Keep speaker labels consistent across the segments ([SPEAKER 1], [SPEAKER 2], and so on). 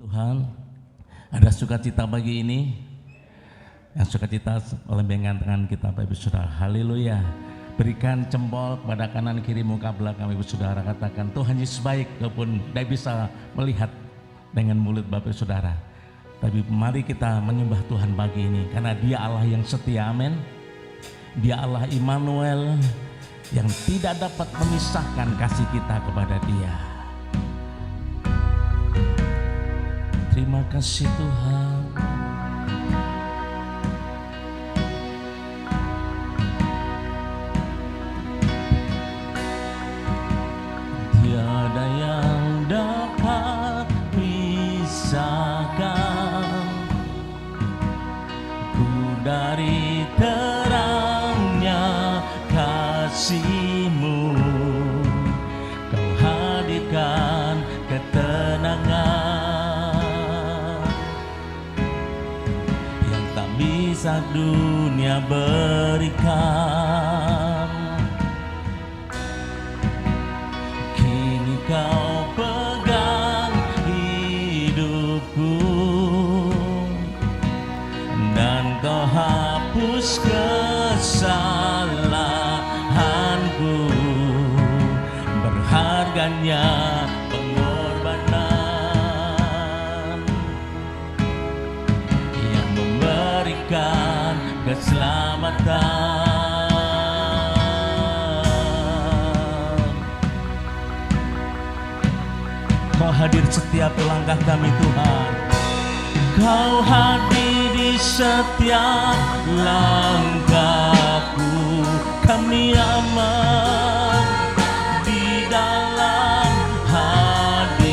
[SPEAKER 1] Tuhan, ada sukacita pagi ini. Yang sukacita lembengkan tangan kita Bapak Ibu Saudara. Haleluya. Berikan jempol kepada kanan kiri muka belakang Ibu Saudara, katakan Tuhan Yesus baik, walaupun tidak bisa melihat dengan mulut Bapak Ibu Saudara. Tapi mari kita menyembah Tuhan pagi ini, karena Dia Allah yang setia, amin. Dia Allah Immanuel yang tidak dapat memisahkan kasih kita kepada Dia. Terima kasih Tuhan. Tiada yang dapat pisahkan ku dari terangnya kasih-Mu. Kau hadirkan ketenangan yang tak bisa dunia berikan. Kini Kau pegang hidupku dan Kau hapus kesalahanku. Berharganya pengorbanan yang memberikan keselamatan. Kau hadir setiap langkah kami Tuhan. Kau hadir di setiap langkahku. Kami aman di dalam hadirat-Mu.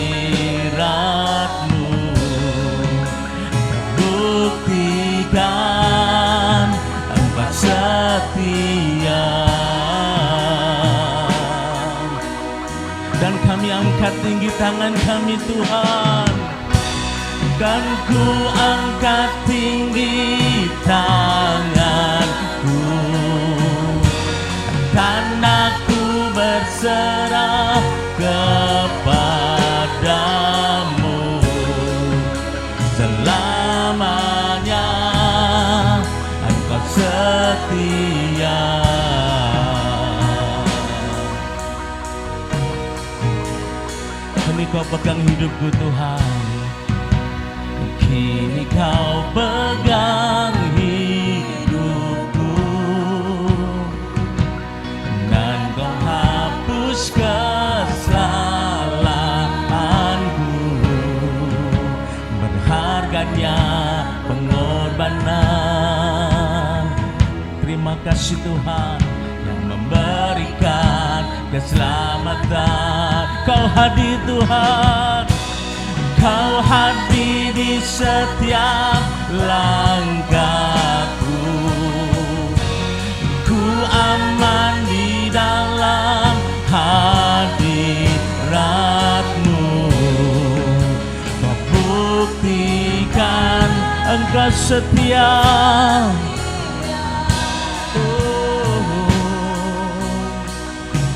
[SPEAKER 1] Buktikan Engkau setia. Dan kami angkat tinggi tangan kami Tuhan, dan ku angkat tinggi tanganku, dan aku berserah kepadamu selamanya. Engkau setia. Kini Kau pegang hidupku Tuhan. Kini Kau pegang hidupku dan Kau hapus kesalahanku. Berharganya pengorbanan. Terima kasih Tuhan yang memberikan keselamatan. Kau hadir Tuhan. Kau hadir di setiap langkahku. Ku aman di dalam hadirat-Mu. Kau buktikan Engkau setia.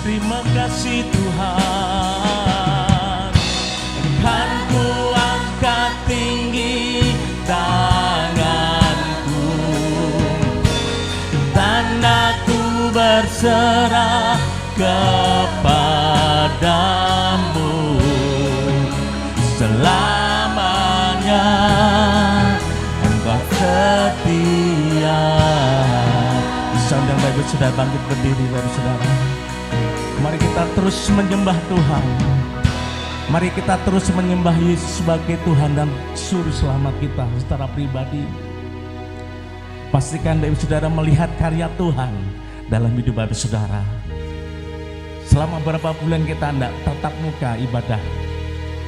[SPEAKER 1] Terima kasih Tuhan. Kan ku angkat tinggi tanganku, dan aku berserah kepadamu selamanya. Engkau setia. Saudara Bapak sudah bangkit berdiri Bapak Saudara. Mari kita terus menyembah Tuhan. Mari kita terus menyembah Yesus sebagai Tuhan dan Juru Selamat kita secara pribadi. Pastikan Bapak Saudara melihat karya Tuhan dalam hidup Bapak Saudara. Selama beberapa bulan kita tidak tatap muka ibadah,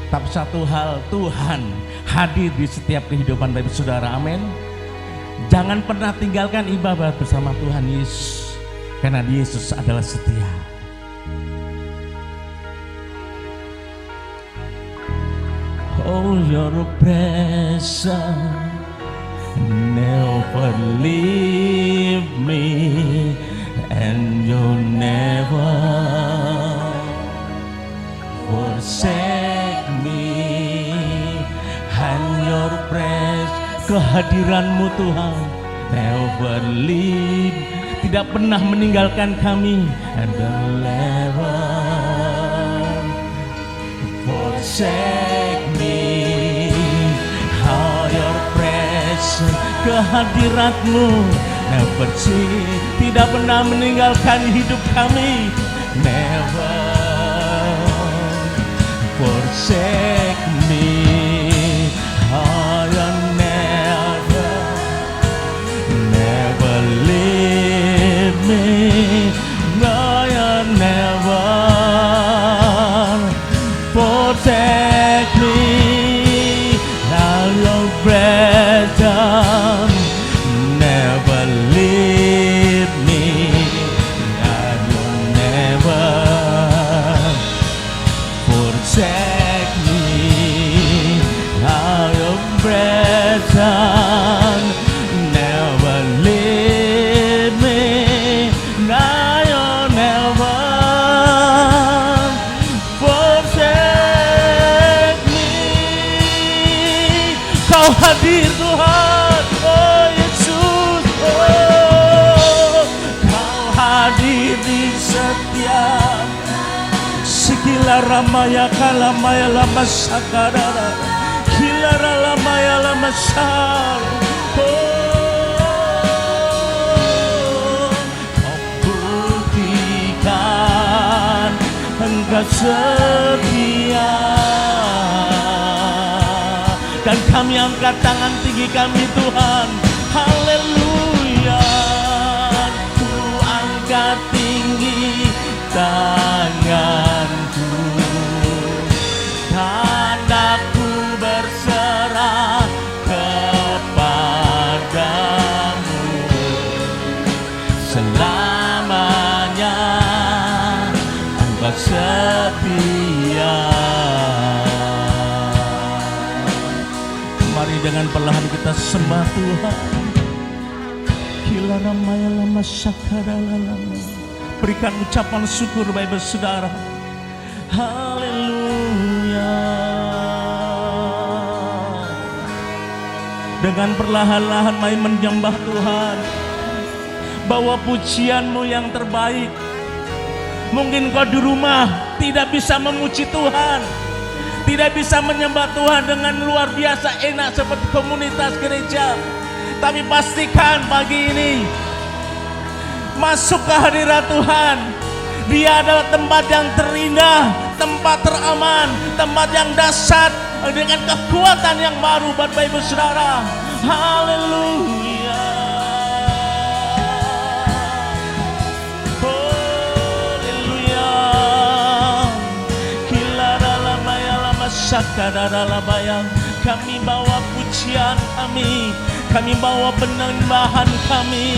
[SPEAKER 1] tapi satu hal, Tuhan hadir di setiap kehidupan Bapak Saudara, amin. Jangan pernah tinggalkan ibadah bersama Tuhan Yesus, karena Yesus adalah setia. Oh, your presence never leave me, and you never forsake me. kehadiran-Mu Tuhan. Never leave, tidak pernah meninggalkan kami, and never forsake me. How your presence, kehadirat-Mu never cease, tidak pernah meninggalkan hidup kami. Never forsake me. How you never leave me. No, you never forsake me. How your presence never leave me. And you never forsake me. How your presence never leave me. Now you never forsake me. Kau hadir Tuhan, oh Yesus, oh Kau hadir di setiap Sikila ramaya kalamaya lama sakadara, kilara lamaya lama sar. Kau buktikan Engkau setia, dan kami angkat tangan tinggi kami Tuhan. Haleluya. Ku angkat tinggi tanganku, tandaku berserah kepadamu. Selamanya Engkau setia. Mari dengan perlahan kita sembah Tuhan. Kila ramaya lama sakadalalama. Berikan ucapan syukur Bapak Saudara. Haleluya. Dengan perlahan-lahan mari menyembah Tuhan. Bawa pujian-Mu yang terbaik. Mungkin kau di rumah tidak bisa memuji Tuhan, tidak bisa menyembah Tuhan dengan luar biasa enak seperti komunitas gereja. Tapi pastikan pagi ini masuk ke hadirat Tuhan. Dia adalah tempat yang terindah, tempat teraman, tempat yang dahsyat dengan kekuatan yang baru buat Bapak Ibu Saudara. Haleluya. Haleluya. Sakadarabayang, kami bawa pujian kami bawa penyembahan kami.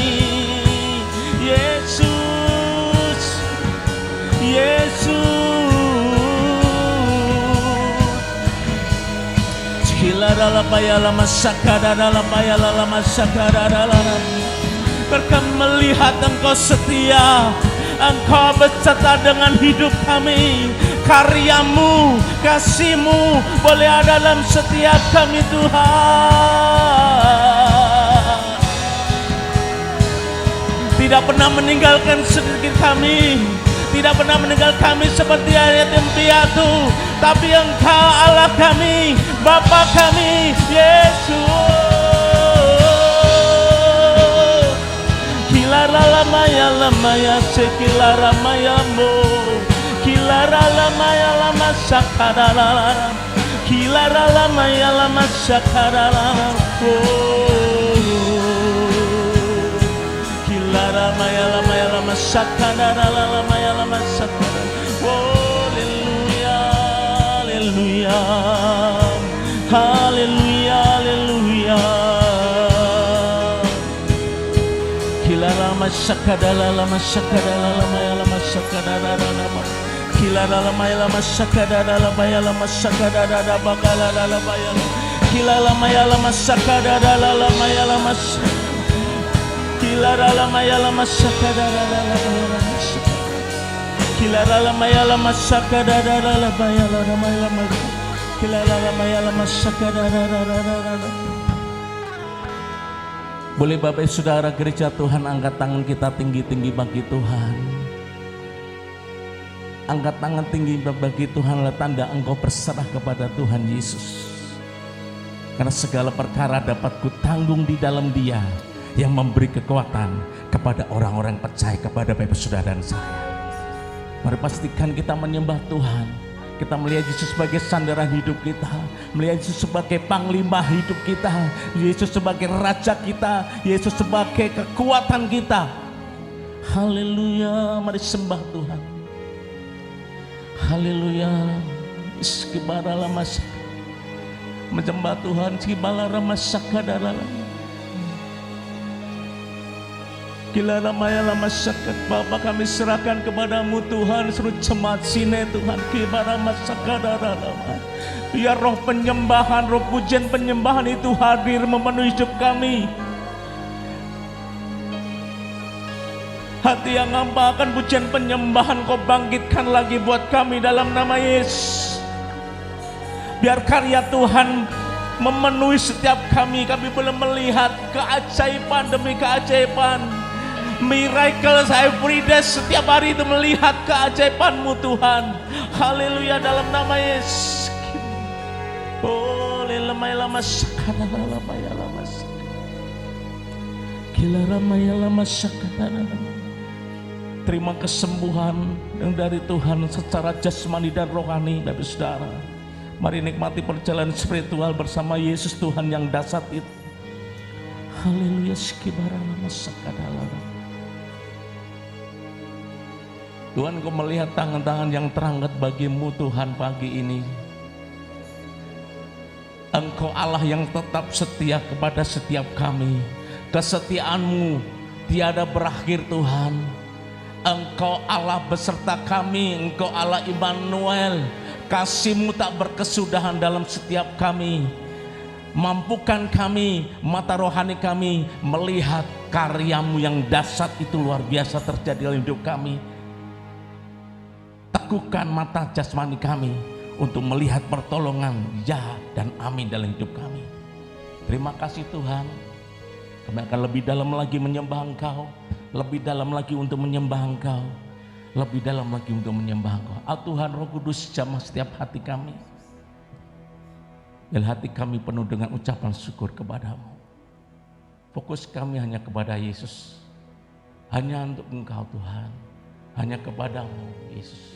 [SPEAKER 1] Yesus, Yesus. Berkah melihat Engkau setia, Engkau beserta dengan hidup kami. Karyamu, kasih-Mu boleh ada dalam setiap kami Tuhan. Tidak pernah meninggalkan sedikit kami, tidak pernah meninggal kami seperti yatim piatu, tapi Engkau Allah kami, Bapa kami, Yesus. Kilara lamaya lamaya sekilara mayamu. Kilara lamaya lama sakadala, kilara lamaya lama sakadala, kilara maya lama sakadala, lamaya lama sakadala. Haleluya, haleluya, haleluya, haleluya. Kilara lama sakadala, lama sakadala, lamaya lama sakadala, lama. Kilara lamaya lama sakadara lamaya lama sakadara bakala lamaya. Kilara lamaya lama sakadara lamaya lama. Kilara lamaya lama sakadara lamaya lama. Kilara lamaya lama sakadara lamaya lama. Kilara lamaya lama sakadara. Boleh Bapak Saudara gereja Tuhan angkat tangan kita tinggi-tinggi bagi Tuhan. Angkat tangan tinggi bagi Tuhan adalah tanda engkau berserah kepada Tuhan Yesus. Karena segala perkara dapat kutanggung di dalam Dia yang memberi kekuatan kepada orang-orang percaya, kepada Bapak Saudara dan saya. Mari pastikan kita menyembah Tuhan. Kita melihat Yesus sebagai sandaran hidup kita, melihat Yesus sebagai panglima hidup kita, Yesus sebagai raja kita, Yesus sebagai kekuatan kita. Haleluya, mari sembah Tuhan. Haleluya. Iskibara lamas, menyembah Tuhan. Iskibara ramasakadara. Gila ramaya lama syakat Bapa, kami serahkan kepadamu Tuhan seluruh jemaat sini Tuhan. Kibara masakadara lama. Biar roh penyembahan, roh pujian penyembahan itu hadir memenuhi hidup kami. Hati yang hampa akan pujian penyembahan kau bangkitkan lagi buat kami dalam nama Yesus. Biar karya Tuhan memenuhi setiap kami. Kami boleh melihat keajaiban demi keajaiban, miracles every day, setiap hari itu melihat keajaiban-Mu Tuhan. Haleluya, dalam nama Yesus. Oh, lama sakadara lamaya lama gila ramaya lama sakadara. Terima kesembuhan yang dari Tuhan secara jasmani dan rohani, Bapak Saudara. Mari nikmati perjalanan spiritual bersama Yesus Tuhan yang dahsyat itu. Haleluya, skibara lama sakadara. Tuhan, Kau melihat tangan-tangan yang terangkat bagimu Tuhan pagi ini. Engkau Allah yang tetap setia kepada setiap kami. Kesetiaan-Mu tiada berakhir Tuhan. Engkau Allah beserta kami, Engkau Allah Immanuel. Kasih-Mu tak berkesudahan dalam setiap kami. Mampukan kami, mata rohani kami melihat karya-Mu yang dahsyat itu luar biasa terjadi dalam hidup kami. Teguhkan mata jasmani kami untuk melihat pertolongan ya dan amin dalam hidup kami. Terima kasih Tuhan. Kami akan lebih dalam lagi menyembah Engkau, lebih dalam lagi untuk menyembah Engkau, lebih dalam lagi untuk menyembah Engkau. Tuhan Roh Kudus jamah setiap hati kami. Biar hati kami penuh dengan ucapan syukur kepadamu. Fokus kami hanya kepada Yesus, hanya untuk Engkau Tuhan, hanya kepadamu Yesus.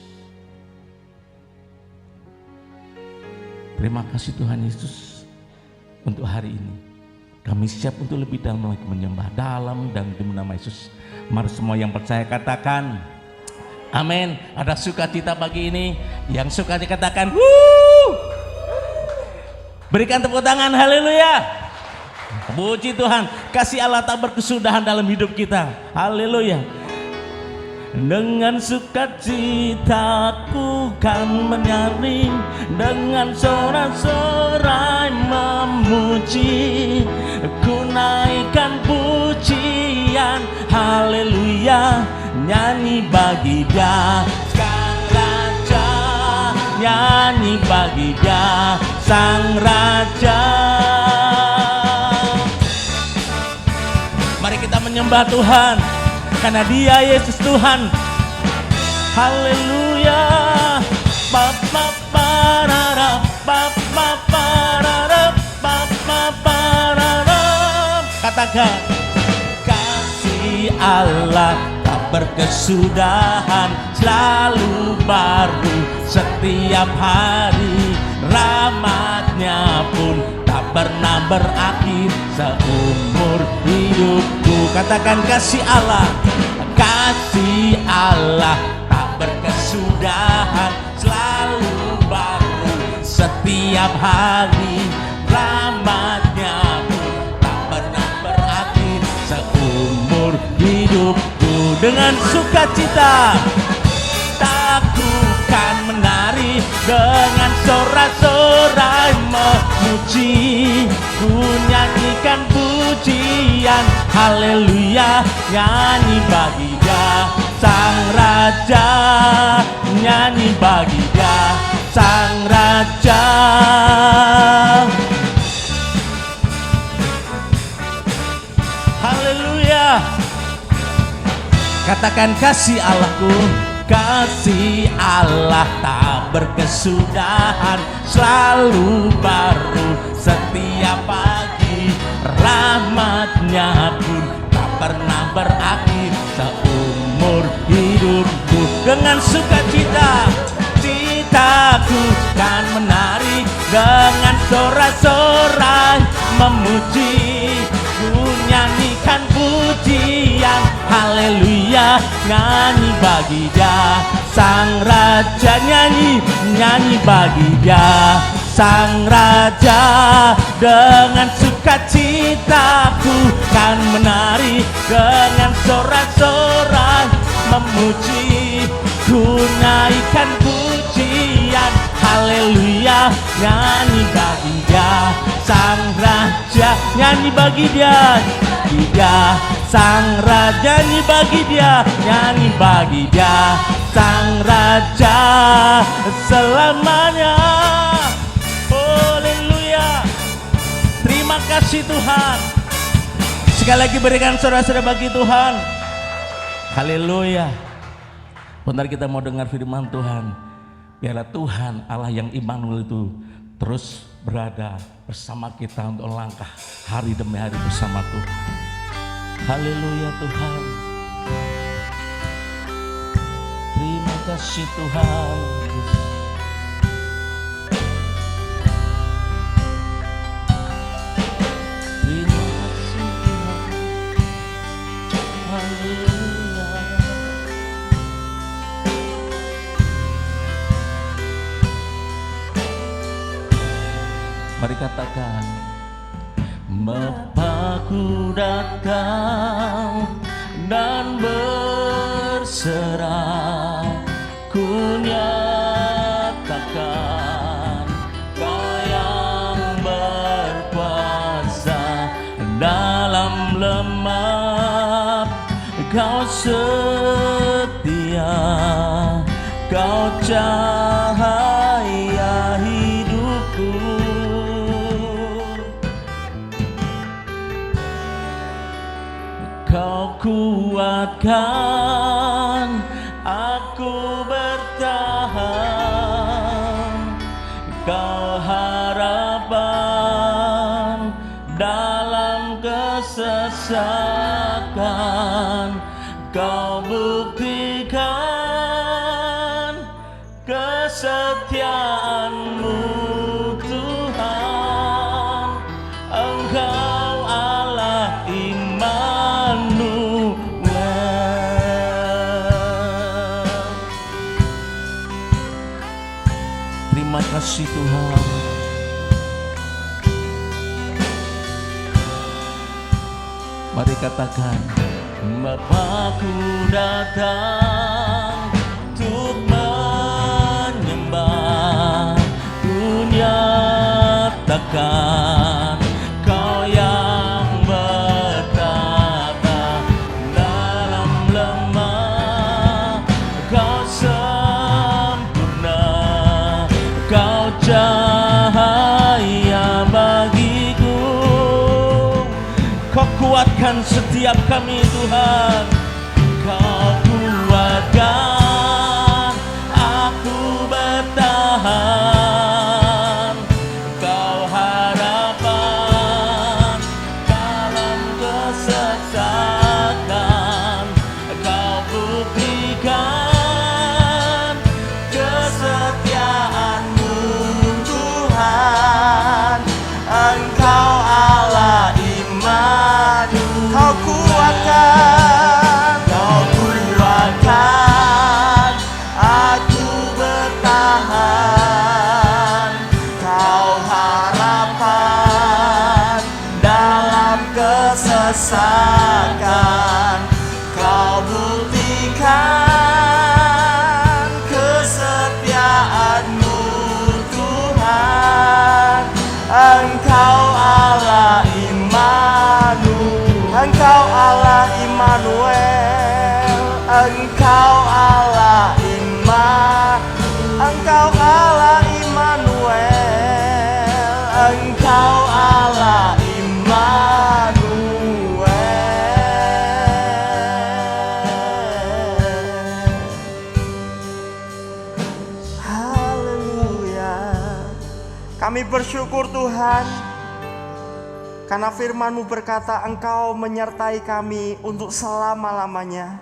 [SPEAKER 1] Terima kasih Tuhan Yesus untuk hari ini. Kami siap untuk lebih dalam lagi menyembah dalam dan demi nama Yesus. Mari semua yang percaya katakan amin. Ada sukacita pagi ini. Yang suka dikatakan wuh. Berikan tepuk tangan, haleluya. Puji Tuhan, kasih Allah tak berkesudahan dalam hidup kita. Haleluya. Dengan sukacita ku kan menyaring, dengan sorak-sorai memuji, ku naikkan pujian, haleluya, nyanyi bagi Dia Sang Raja, nyanyi bagi Dia Sang Raja. Mari kita menyembah Tuhan, karena Dia Yesus Tuhan. Haleluya. Bapa parara, bapa parara, bapa parara. Katakan, kasih Allah tak berkesudahan, selalu baru setiap hari. Rahmat-Nya pun tak pernah berakhir seumur hidupku. Katakan, kasih Allah tak berkesudahan, selalu baru setiap hari. Rahmat-Nya pun tak pernah berakhir seumur hidupku. Dengan sukacita aku kan menari, dengan sorak-sorai memuji, ku nyanyikan pujian, haleluya, nyanyi bagi Dia Sang Raja, nyanyi bagi Dia Sang Raja. Katakan kasih Allahku, kasih Allah tak berkesudahan, selalu baru setiap pagi. Rahmatnya pun tak pernah berakhir seumur hidupku. Dengan sukacita citaku kan menari, dengan sorak-sorai memuji, ku nyanyikan pujian haleluya, nyanyi bagi Dia sang raja, nyanyi bagi Dia sang raja. Dengan sukacitaku kan menari, dengan sorak-sorai memuji, ku naikkan pujian haleluya, nyanyi bagi Dia sang raja, nyanyi bagi Dia sang raja, nyanyi bagi Dia, nyanyi bagi Dia sang raja selamanya. Haleluya, terima kasih Tuhan. Sekali lagi berikan saudara-saudara bagi Tuhan. Haleluya. Bentar kita mau dengar firman Tuhan. Biarlah Tuhan Allah yang Immanuel itu terus berada bersama kita untuk langkah hari demi hari bersama Tuhan. Haleluya Tuhan. Terima kasih Tuhan. Terima kasih Tuhan. Haleluya. Mari katakan, Bapa-Ku datang dan berserah, ku nyatakan Kau yang berkuasa. Dalam lemah Kau setia, Kau cahaya hidupku. Kau kuatkan aku bertahan, Kau harapan dalam kesesakan. Kau buktikan kesetiaan-Mu Tuhan. Engkau Allah Immanuel. Terima kasih Tuhan. Mari katakan, Bapa-Ku datang untuk menyembah, ku nyatakan Kau yang bertata dalam lemah. Kau sempurna, Kau cahaya bagiku. Kau kuatkan setiap kami Tuhan. Kau kuatkan aku bertahan. Kau harapan dalam kesesakan. Kau buktikan kesetiaan-Mu Tuhan. Engkau Allah Immanuel. Kau kuatkan aku bertahan. Kau harapan dalam kesesakan. Kau buktikan kesetiaan-Mu Tuhan. Engkau Allah Immanuel. Engkau Allah Immanuel. Engkau Allah Immanuel. Engkau Allah Immanuel. Engkau Allah Immanuel.
[SPEAKER 2] Kami bersyukur Tuhan, karena firman-Mu berkata Engkau menyertai kami untuk selama-lamanya.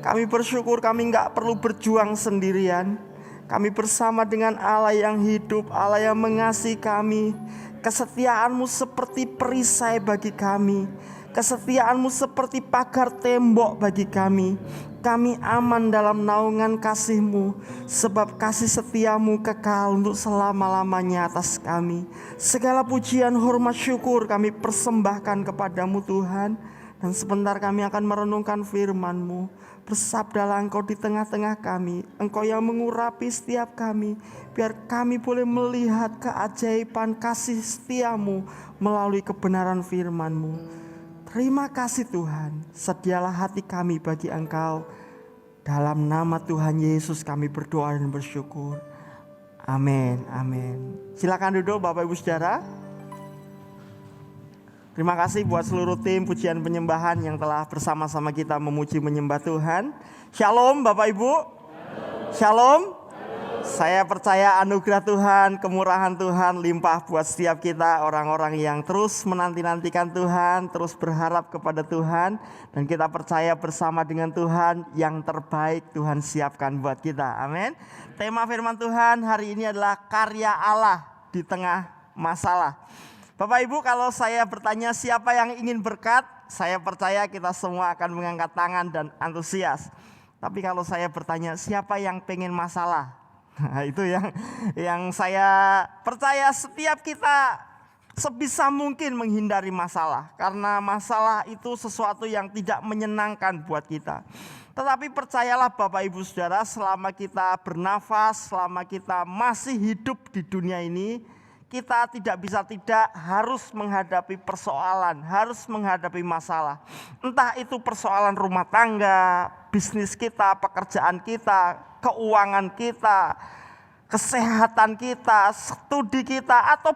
[SPEAKER 2] Kami bersyukur kami gak perlu berjuang sendirian. Kami bersama dengan Allah yang hidup, Allah yang mengasihi kami. Kesetiaan-Mu seperti perisai bagi kami. Kesetiaan-Mu seperti pagar tembok bagi kami. Kami aman dalam naungan kasih-Mu, sebab kasih setia-Mu kekal untuk selama-lamanya atas kami. Segala pujian, hormat, syukur kami persembahkan kepadamu Tuhan. Dan sebentar kami akan merenungkan firman-Mu. Bersabdalah Engkau di tengah-tengah kami, Engkau yang mengurapi setiap kami, biar kami boleh melihat keajaiban kasih setia-Mu melalui kebenaran firman-Mu. Terima kasih Tuhan, sedialah hati kami bagi Engkau. Dalam nama Tuhan Yesus kami berdoa dan bersyukur. Amin, amin. Silakan duduk Bapak Ibu Saudara. Terima kasih buat seluruh tim pujian penyembahan yang telah bersama-sama kita memuji menyembah Tuhan. Shalom Bapak Ibu. Shalom. Saya percaya anugerah Tuhan, kemurahan Tuhan limpah buat setiap kita, orang-orang yang terus menanti-nantikan Tuhan, terus berharap kepada Tuhan, dan kita percaya bersama dengan Tuhan yang terbaik Tuhan siapkan buat kita. Amin. Tema firman Tuhan hari ini adalah karya Allah di tengah masalah. Bapak Ibu, kalau saya bertanya siapa yang ingin berkat, saya percaya kita semua akan mengangkat tangan dan antusias. Tapi kalau saya bertanya siapa yang pengen masalah, nah, itu yang saya percaya setiap kita sebisa mungkin menghindari masalah. Karena masalah itu sesuatu yang tidak menyenangkan buat kita. Tetapi percayalah Bapak Ibu Saudara, selama kita bernafas, selama kita masih hidup di dunia ini, kita tidak harus menghadapi persoalan, harus menghadapi masalah. Entah itu persoalan rumah tangga, bisnis kita, pekerjaan kita, keuangan kita, kesehatan kita, studi kita, atau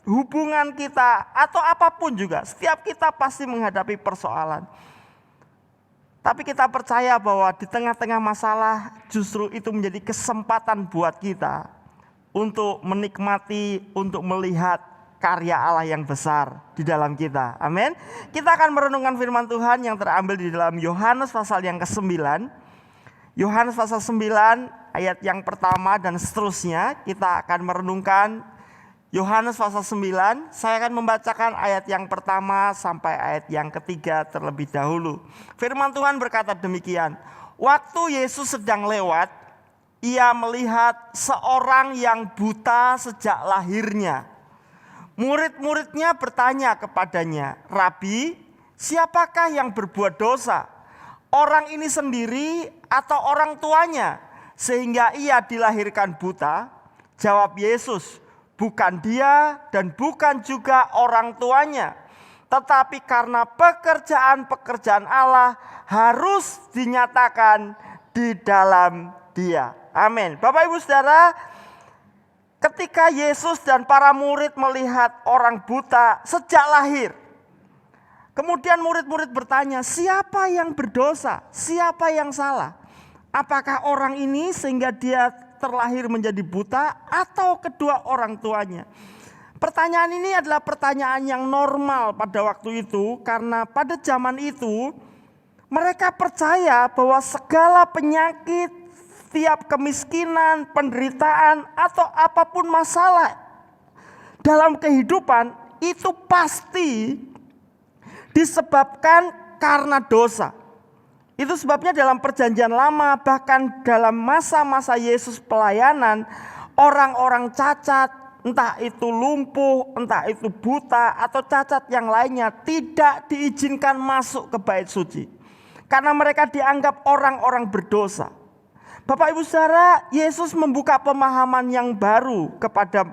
[SPEAKER 2] hubungan kita, atau apapun juga. Setiap kita pasti menghadapi persoalan. Tapi kita percaya bahwa di tengah-tengah masalah justru itu menjadi kesempatan buat kita untuk menikmati, untuk melihat karya Allah yang besar di dalam kita. Amin. Kita akan merenungkan firman Tuhan yang terambil di dalam Yohanes pasal yang ke-9. Yohanes pasal 9 ayat yang pertama dan seterusnya. Kita akan merenungkan Yohanes pasal 9. Saya akan membacakan ayat yang pertama sampai ayat yang ketiga terlebih dahulu. Firman Tuhan berkata demikian. Waktu Yesus sedang lewat, ia melihat seorang yang buta sejak lahirnya. Murid-muridnya bertanya kepadanya, "Rabi, siapakah yang berbuat dosa? Orang ini sendiri atau orang tuanya sehingga ia dilahirkan buta?" Jawab Yesus, "Bukan dia dan bukan juga orang tuanya, tetapi karena pekerjaan-pekerjaan Allah harus dinyatakan di dalam dia." Amin. Bapak Ibu Saudara, ketika Yesus dan para murid melihat orang buta sejak lahir, kemudian murid-murid bertanya, siapa yang berdosa? Siapa yang salah? Apakah orang ini sehingga dia terlahir menjadi buta atau kedua orang tuanya? Pertanyaan ini adalah pertanyaan yang normal pada waktu itu, karena pada zaman itu mereka percaya bahwa segala penyakit, setiap kemiskinan, penderitaan, atau apapun masalah dalam kehidupan itu pasti disebabkan karena dosa. Itu sebabnya dalam perjanjian lama, bahkan dalam masa-masa Yesus pelayanan, orang-orang cacat, entah itu lumpuh, entah itu buta, atau cacat yang lainnya, tidak diizinkan masuk ke bait suci. Karena mereka dianggap orang-orang berdosa. Bapak Ibu Saudara, Yesus membuka pemahaman yang baru kepada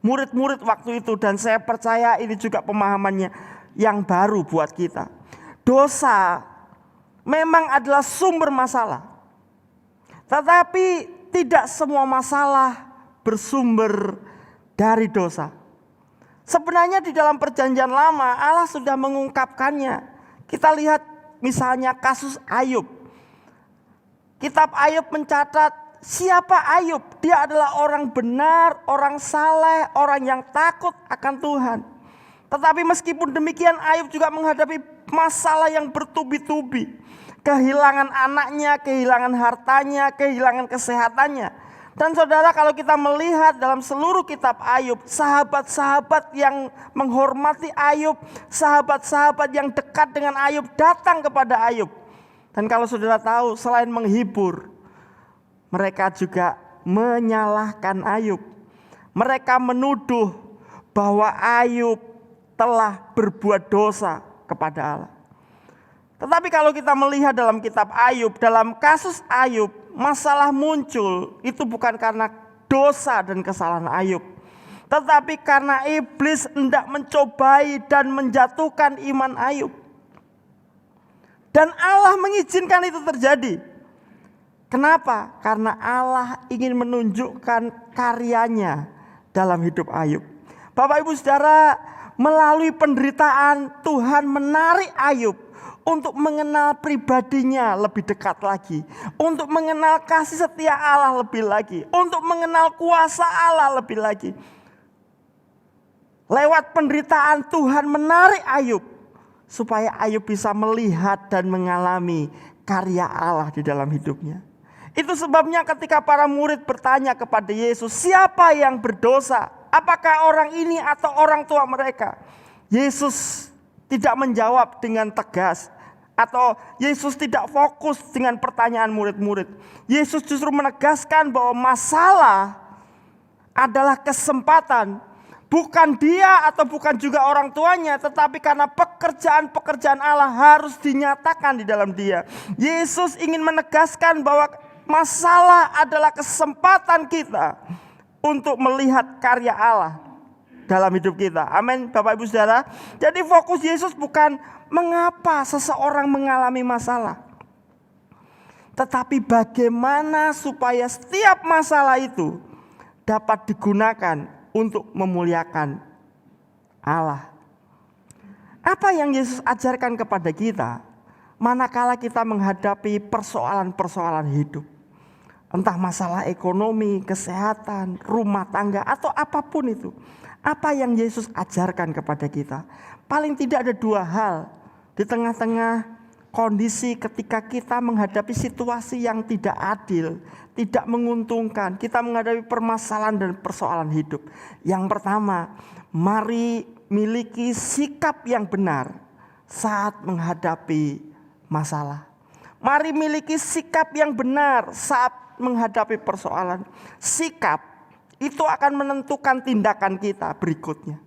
[SPEAKER 2] murid-murid waktu itu. Dan saya percaya ini juga pemahamannya yang baru buat kita. Dosa memang adalah sumber masalah. Tetapi tidak semua masalah bersumber dari dosa. Sebenarnya di dalam perjanjian lama Allah sudah mengungkapkannya. Kita lihat misalnya kasus Ayub. Kitab Ayub mencatat siapa Ayub? Dia adalah orang benar, orang saleh, orang yang takut akan Tuhan. Tetapi meskipun demikian, Ayub juga menghadapi masalah yang bertubi-tubi. Kehilangan anaknya, kehilangan hartanya, kehilangan kesehatannya. Dan saudara, kalau kita melihat dalam seluruh kitab Ayub, sahabat-sahabat yang menghormati Ayub, sahabat-sahabat yang dekat dengan Ayub datang kepada Ayub. Dan kalau saudara tahu, selain menghibur, mereka juga menyalahkan Ayub. Mereka menuduh bahwa Ayub telah berbuat dosa kepada Allah. Tetapi kalau kita melihat dalam kitab Ayub, dalam kasus Ayub, masalah muncul itu bukan karena dosa dan kesalahan Ayub, tetapi karena iblis hendak mencobai dan menjatuhkan iman Ayub. Dan Allah mengizinkan itu terjadi. Kenapa? Karena Allah ingin menunjukkan karyanya dalam hidup Ayub. Bapak Ibu Saudara, melalui penderitaan Tuhan menarik Ayub untuk mengenal pribadinya lebih dekat lagi, untuk mengenal kasih setia Allah lebih lagi, untuk mengenal kuasa Allah lebih lagi. Lewat penderitaan Tuhan menarik Ayub supaya Ayub bisa melihat dan mengalami karya Allah di dalam hidupnya. Itu sebabnya ketika para murid bertanya kepada Yesus, siapa yang berdosa? Apakah orang ini atau orang tua mereka? Yesus tidak menjawab dengan tegas, atau Yesus tidak fokus dengan pertanyaan murid-murid. Yesus justru menegaskan bahwa masalah adalah kesempatan. Bukan dia atau bukan juga orang tuanya, tetapi karena pekerjaan-pekerjaan Allah harus dinyatakan di dalam dia. Yesus ingin menegaskan bahwa masalah adalah kesempatan kita untuk melihat karya Allah dalam hidup kita. Amin, Bapak Ibu Saudara. Jadi fokus Yesus bukan mengapa seseorang mengalami masalah, tetapi bagaimana supaya setiap masalah itu dapat digunakan untuk memuliakan Allah. Apa yang Yesus ajarkan kepada kita manakala kita menghadapi persoalan-persoalan hidup, entah masalah ekonomi, kesehatan, rumah tangga, atau apapun itu. Apa yang Yesus ajarkan kepada kita? Paling tidak ada dua hal di tengah-tengah kondisi ketika kita menghadapi situasi yang tidak adil, tidak menguntungkan, kita menghadapi permasalahan dan persoalan hidup. Yang pertama, mari miliki sikap yang benar saat menghadapi masalah. Mari miliki sikap yang benar saat menghadapi persoalan. Sikap itu akan menentukan tindakan kita berikutnya.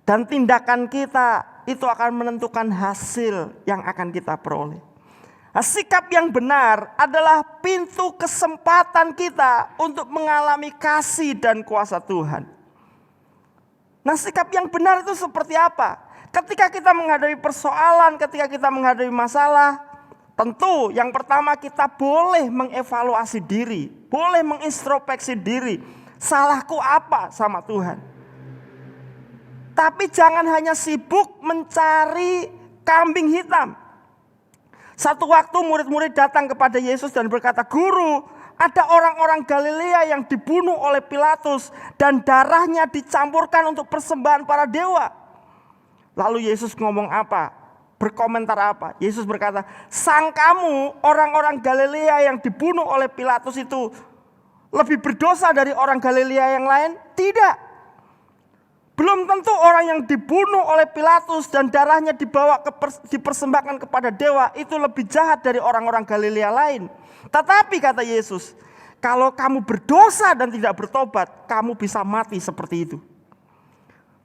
[SPEAKER 2] Dan tindakan kita itu akan menentukan hasil yang akan kita peroleh. Nah, sikap yang benar adalah pintu kesempatan kita untuk mengalami kasih dan kuasa Tuhan. Nah, sikap yang benar itu seperti apa? Ketika kita menghadapi persoalan, ketika kita menghadapi masalah, tentu yang pertama kita boleh mengevaluasi diri, boleh mengintrospeksi diri. Salahku apa sama Tuhan? Tapi jangan hanya sibuk mencari kambing hitam. Satu waktu murid-murid datang kepada Yesus dan berkata, "Guru, ada orang-orang Galilea yang dibunuh oleh Pilatus dan darahnya dicampurkan untuk persembahan para dewa." Lalu Yesus ngomong apa? Berkomentar apa? Yesus berkata, "Sangkamu orang-orang Galilea yang dibunuh oleh Pilatus itu lebih berdosa dari orang Galilea yang lain? Tidak. Belum tentu orang yang dibunuh oleh Pilatus dan darahnya dipersembahkan kepada dewa itu lebih jahat dari orang-orang Galilea lain. Tetapi," kata Yesus, "kalau kamu berdosa dan tidak bertobat, kamu bisa mati seperti itu."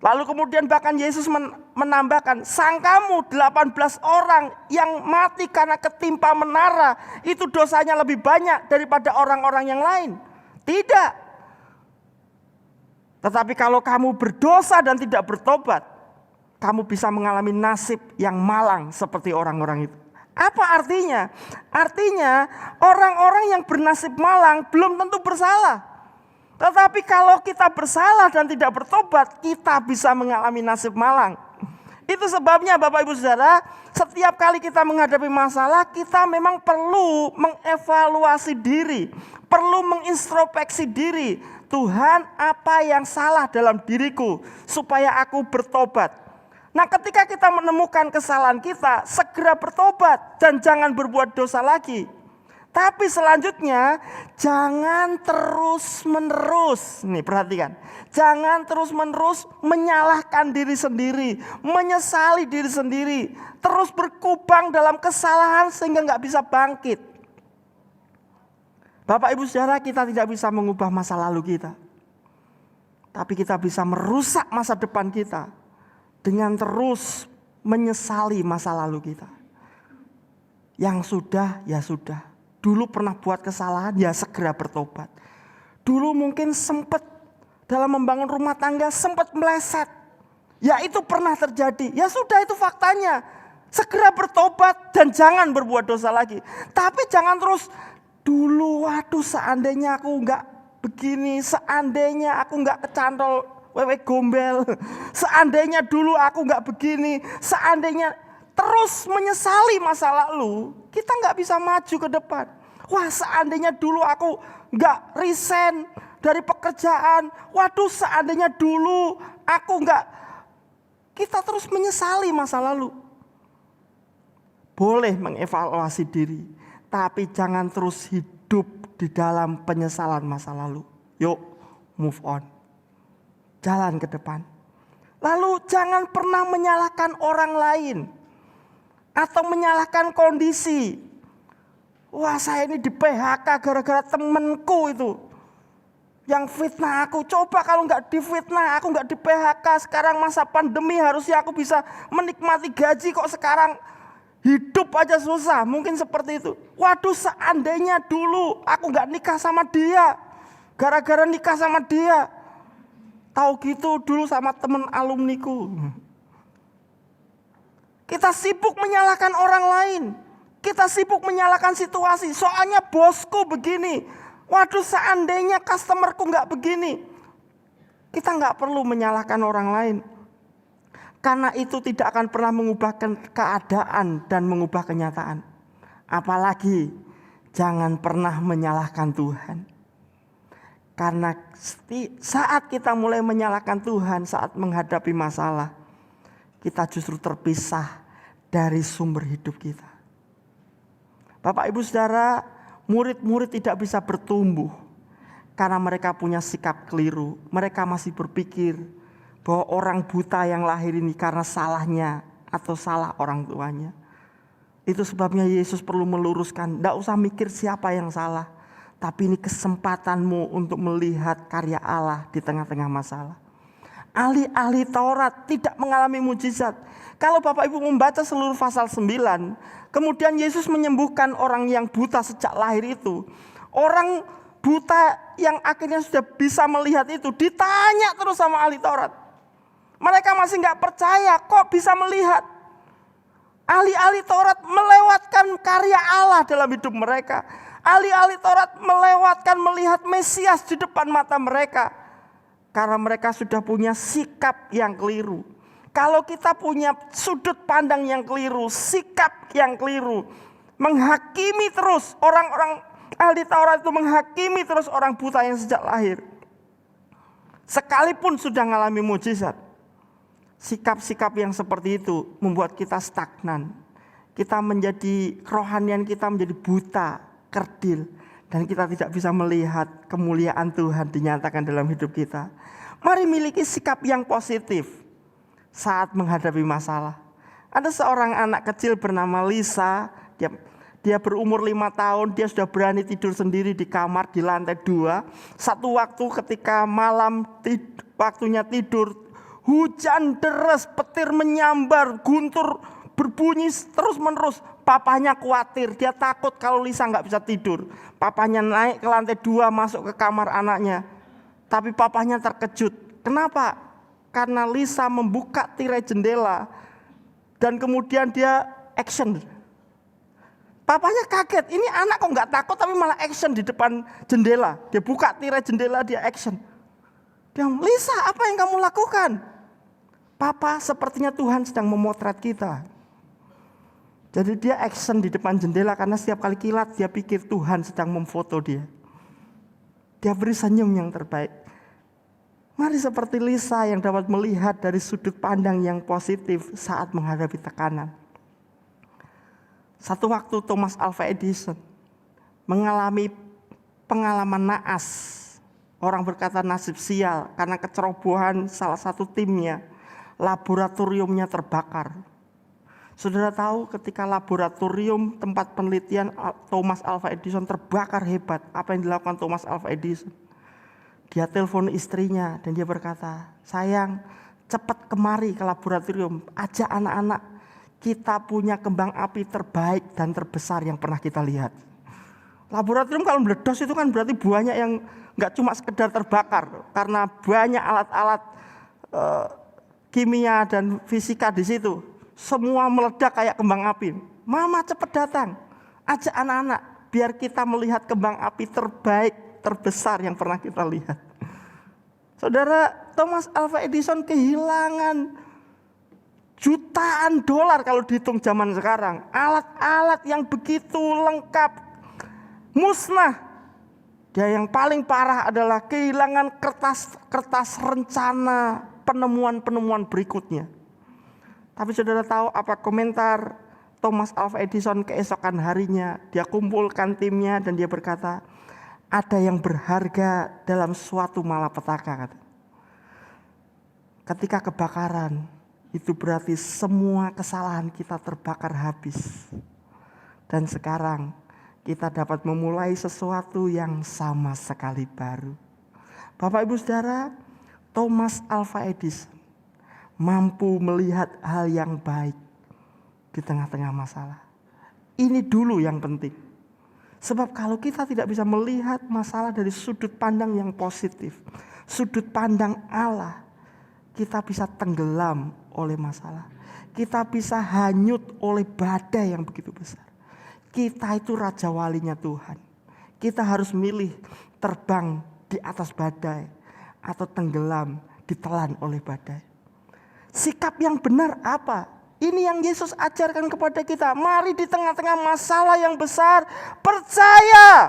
[SPEAKER 2] Lalu kemudian bahkan Yesus menambahkan, "Sangkamu 18 orang yang mati karena ketimpa menara itu dosanya lebih banyak daripada orang-orang yang lain? Tidak. Tetapi kalau kamu berdosa dan tidak bertobat, kamu bisa mengalami nasib yang malang seperti orang-orang itu." Apa artinya? Artinya orang-orang yang bernasib malang belum tentu bersalah. Tetapi kalau kita bersalah dan tidak bertobat, kita bisa mengalami nasib malang. Itu sebabnya Bapak Ibu Saudara, setiap kali kita menghadapi masalah, kita memang perlu mengevaluasi diri, perlu mengintrospeksi diri. Tuhan, apa yang salah dalam diriku supaya aku bertobat? Nah, ketika kita menemukan kesalahan kita, segera bertobat dan jangan berbuat dosa lagi. Tapi selanjutnya, jangan terus-menerus, nih perhatikan, jangan terus-menerus menyalahkan diri sendiri, menyesali diri sendiri, terus berkubang dalam kesalahan sehingga nggak bisa bangkit. Bapak Ibu Saudara, kita tidak bisa mengubah masa lalu kita, tapi kita bisa merusak masa depan kita dengan terus menyesali masa lalu kita. Yang sudah, ya sudah. Dulu pernah buat kesalahan, ya segera bertobat. Dulu mungkin sempat dalam membangun rumah tangga, sempat meleset. Ya itu pernah terjadi, ya sudah itu faktanya. Segera bertobat dan jangan berbuat dosa lagi. Tapi jangan terus, dulu waduh seandainya aku enggak begini, seandainya aku enggak kecantol wewe gombel. Seandainya dulu aku enggak begini, seandainya terus menyesali masa lalu, kita nggak bisa maju ke depan. Wah, seandainya dulu aku nggak resign dari pekerjaan. Waduh, seandainya dulu aku nggak. Kita terus menyesali masa lalu. Boleh mengevaluasi diri, tapi jangan terus hidup di dalam penyesalan masa lalu. Yuk, move on. Jalan ke depan. Lalu jangan pernah menyalahkan orang lain. Atau menyalahkan kondisi. Wah, saya ini di PHK gara-gara temenku itu yang fitnah aku. Coba kalau nggak difitnah, aku nggak di PHK. Sekarang masa pandemi harusnya aku bisa menikmati gaji, kok sekarang hidup aja susah. Mungkin seperti itu. Waduh, seandainya dulu aku nggak nikah sama dia, gara-gara nikah sama dia, tahu gitu dulu sama temen alumniku. Kita sibuk menyalahkan orang lain. Kita sibuk menyalahkan situasi. Soalnya bosku begini. Waduh, seandainya customerku nggak begini. Kita nggak perlu menyalahkan orang lain. Karena itu tidak akan pernah mengubah keadaan dan mengubah kenyataan. Apalagi jangan pernah menyalahkan Tuhan. Karena saat kita mulai menyalahkan Tuhan saat menghadapi masalah, kita justru terpisah dari sumber hidup kita. Bapak Ibu Saudara, murid-murid tidak bisa bertumbuh karena mereka punya sikap keliru. Mereka masih berpikir bahwa orang buta yang lahir ini karena salahnya atau salah orang tuanya. Itu sebabnya Yesus perlu meluruskan, tidak usah mikir siapa yang salah, tapi ini kesempatanmu untuk melihat karya Allah di tengah-tengah masalah. Ahli-ahli Taurat tidak mengalami mujizat. Kalau Bapak Ibu membaca seluruh pasal 9, kemudian Yesus menyembuhkan orang yang buta sejak lahir itu. Orang buta yang akhirnya sudah bisa melihat itu ditanya terus sama ahli Taurat. Mereka masih nggak percaya kok bisa melihat. Ahli-ahli Taurat melewatkan karya Allah dalam hidup mereka. Ahli-ahli Taurat melewatkan melihat Mesias di depan mata mereka. Karena mereka sudah punya sikap yang keliru. Kalau kita punya sudut pandang yang keliru, sikap yang keliru, menghakimi terus orang-orang ahli Taurat itu menghakimi terus orang buta yang sejak lahir. Sekalipun sudah mengalami mujizat, sikap-sikap yang seperti itu membuat kita stagnan. Kita menjadi, kerohanian kita menjadi buta, kerdil. Dan kita tidak bisa melihat kemuliaan Tuhan dinyatakan dalam hidup kita. Mari miliki sikap yang positif saat menghadapi masalah. Ada seorang anak kecil bernama Lisa. Dia berumur 5 tahun. Dia sudah berani tidur sendiri di kamar di lantai 2. Satu waktu ketika malam waktunya tidur, hujan deras, petir menyambar, guntur berbunyi terus menerus. Papanya khawatir, dia takut kalau Lisa nggak bisa tidur. Papanya naik ke lantai 2 masuk ke kamar anaknya. Tapi papanya terkejut. Kenapa? Karena Lisa membuka tirai jendela. Dan kemudian dia action. Papanya kaget, ini anak kok nggak takut tapi malah action di depan jendela. Dia buka tirai jendela, dia action. Dia, Lisa, apa yang kamu lakukan? Papa, sepertinya Tuhan sedang memotret kita. Jadi dia action di depan jendela karena setiap kali kilat dia pikir Tuhan sedang memfoto dia. Dia beri senyum yang terbaik. Mari seperti Lisa yang dapat melihat dari sudut pandang yang positif saat menghadapi tekanan. Satu waktu Thomas Alva Edison mengalami pengalaman naas. Orang berkata nasib sial karena kecerobohan salah satu timnya. Laboratoriumnya terbakar. Saudara tahu ketika laboratorium tempat penelitian Thomas Alva Edison terbakar hebat. Apa yang dilakukan Thomas Alva Edison? Dia telepon istrinya dan dia berkata, sayang cepat kemari ke laboratorium. Ajak anak-anak, kita punya kembang api terbaik dan terbesar yang pernah kita lihat. Laboratorium kalau meledos itu kan berarti buahnya yang gak cuma sekedar terbakar. Karena banyak alat-alat kimia dan fisika di situ. Semua meledak kayak kembang api. Mama cepat datang, ajak anak-anak biar kita melihat kembang api terbaik, terbesar yang pernah kita lihat. Saudara, Thomas Alva Edison kehilangan jutaan dolar kalau dihitung zaman sekarang. Alat-alat yang begitu lengkap musnah. Dia yang paling parah adalah kehilangan kertas rencana penemuan-penemuan berikutnya. Tapi saudara tahu apa komentar Thomas Alva Edison keesokan harinya? Dia kumpulkan timnya dan dia berkata, ada yang berharga dalam suatu malapetaka. Ketika kebakaran, itu berarti semua kesalahan kita terbakar habis. Dan sekarang kita dapat memulai sesuatu yang sama sekali baru. Bapak Ibu Saudara, Thomas Alva Edison mampu melihat hal yang baik di tengah-tengah masalah. Ini dulu yang penting. Sebab kalau kita tidak bisa melihat masalah dari sudut pandang yang positif, sudut pandang Allah, kita bisa tenggelam oleh masalah. Kita bisa hanyut oleh badai yang begitu besar. Kita itu raja walinya Tuhan. Kita harus milih terbang di atas badai atau tenggelam ditelan oleh badai. Sikap yang benar apa? Ini yang Yesus ajarkan kepada kita. Mari di tengah-tengah masalah yang besar, percaya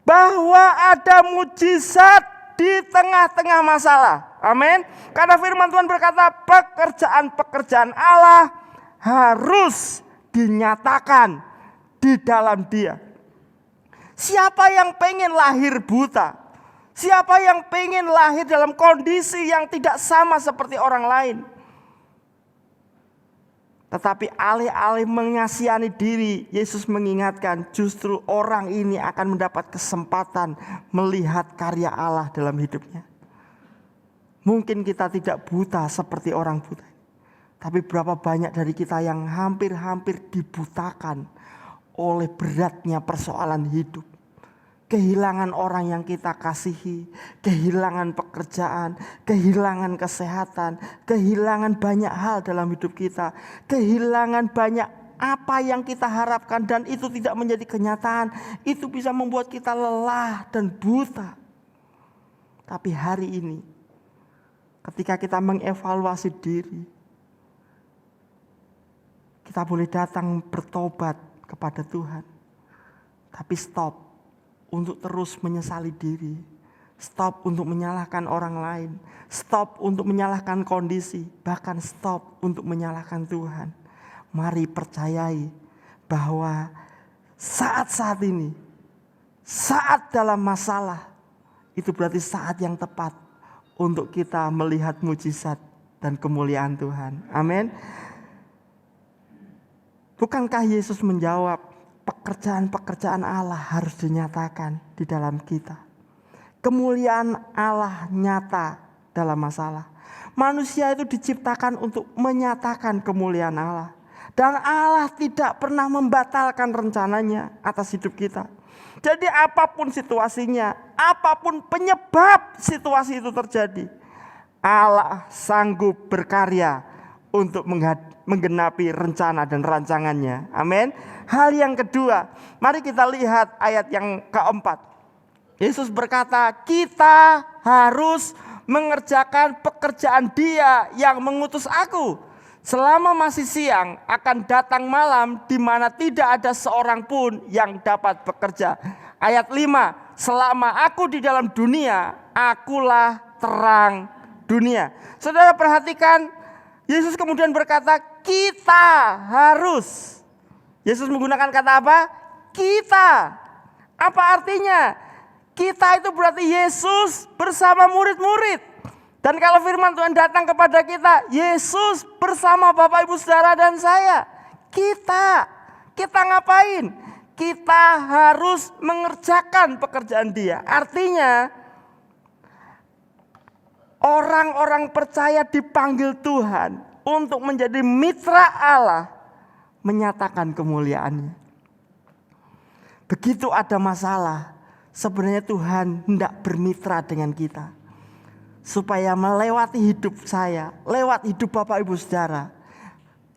[SPEAKER 2] bahwa ada mujizat di tengah-tengah masalah. Amin. Karena firman Tuhan berkata, pekerjaan-pekerjaan Allah harus dinyatakan di dalam Dia. Siapa yang pengen lahir buta? Siapa yang pengen lahir dalam kondisi yang tidak sama seperti orang lain? Tetapi alih-alih mengasihani diri, Yesus mengingatkan justru orang ini akan mendapat kesempatan melihat karya Allah dalam hidupnya. Mungkin kita tidak buta seperti orang buta. Tapi berapa banyak dari kita yang hampir-hampir dibutakan oleh beratnya persoalan hidup. Kehilangan orang yang kita kasihi, kehilangan pekerjaan, kehilangan kesehatan, kehilangan banyak hal dalam hidup kita, kehilangan banyak apa yang kita harapkan dan itu tidak menjadi kenyataan. Itu bisa membuat kita lelah dan buta. Tapi hari ini, ketika kita mengevaluasi diri, kita boleh datang bertobat kepada Tuhan. Tapi stop untuk terus menyesali diri. Stop untuk menyalahkan orang lain. Stop untuk menyalahkan kondisi. Bahkan stop untuk menyalahkan Tuhan. Mari percayai bahwa saat-saat ini, saat dalam masalah, itu berarti saat yang tepat untuk kita melihat mujizat dan kemuliaan Tuhan. Amin. Bukankah Yesus menjawab, pekerjaan-pekerjaan Allah harus dinyatakan di dalam kita. Kemuliaan Allah nyata dalam masalah. Manusia itu diciptakan untuk menyatakan kemuliaan Allah. Dan Allah tidak pernah membatalkan rencananya atas hidup kita. Jadi apapun situasinya, apapun penyebab situasi itu terjadi, Allah sanggup berkarya untuk menggenapi rencana dan rancangannya. Amin. Hal yang kedua, mari kita lihat ayat yang keempat. Yesus berkata, kita harus mengerjakan pekerjaan Dia yang mengutus aku. Selama masih siang akan datang malam di mana tidak ada seorang pun yang dapat bekerja. Ayat 5, selama aku di dalam dunia, akulah terang dunia. Saudara perhatikan, Yesus kemudian berkata, kita harus. Yesus menggunakan kata apa? Kita. Apa artinya? Kita itu berarti Yesus bersama murid-murid. Dan kalau firman Tuhan datang kepada kita, Yesus bersama Bapak Ibu Saudara dan saya. Kita ngapain? Kita harus mengerjakan pekerjaan Dia. Artinya orang-orang percaya dipanggil Tuhan untuk menjadi mitra Allah, menyatakan kemuliaannya. Begitu ada masalah, sebenarnya Tuhan hendak bermitra dengan kita. Supaya melewati hidup saya, lewat hidup Bapak Ibu Saudara,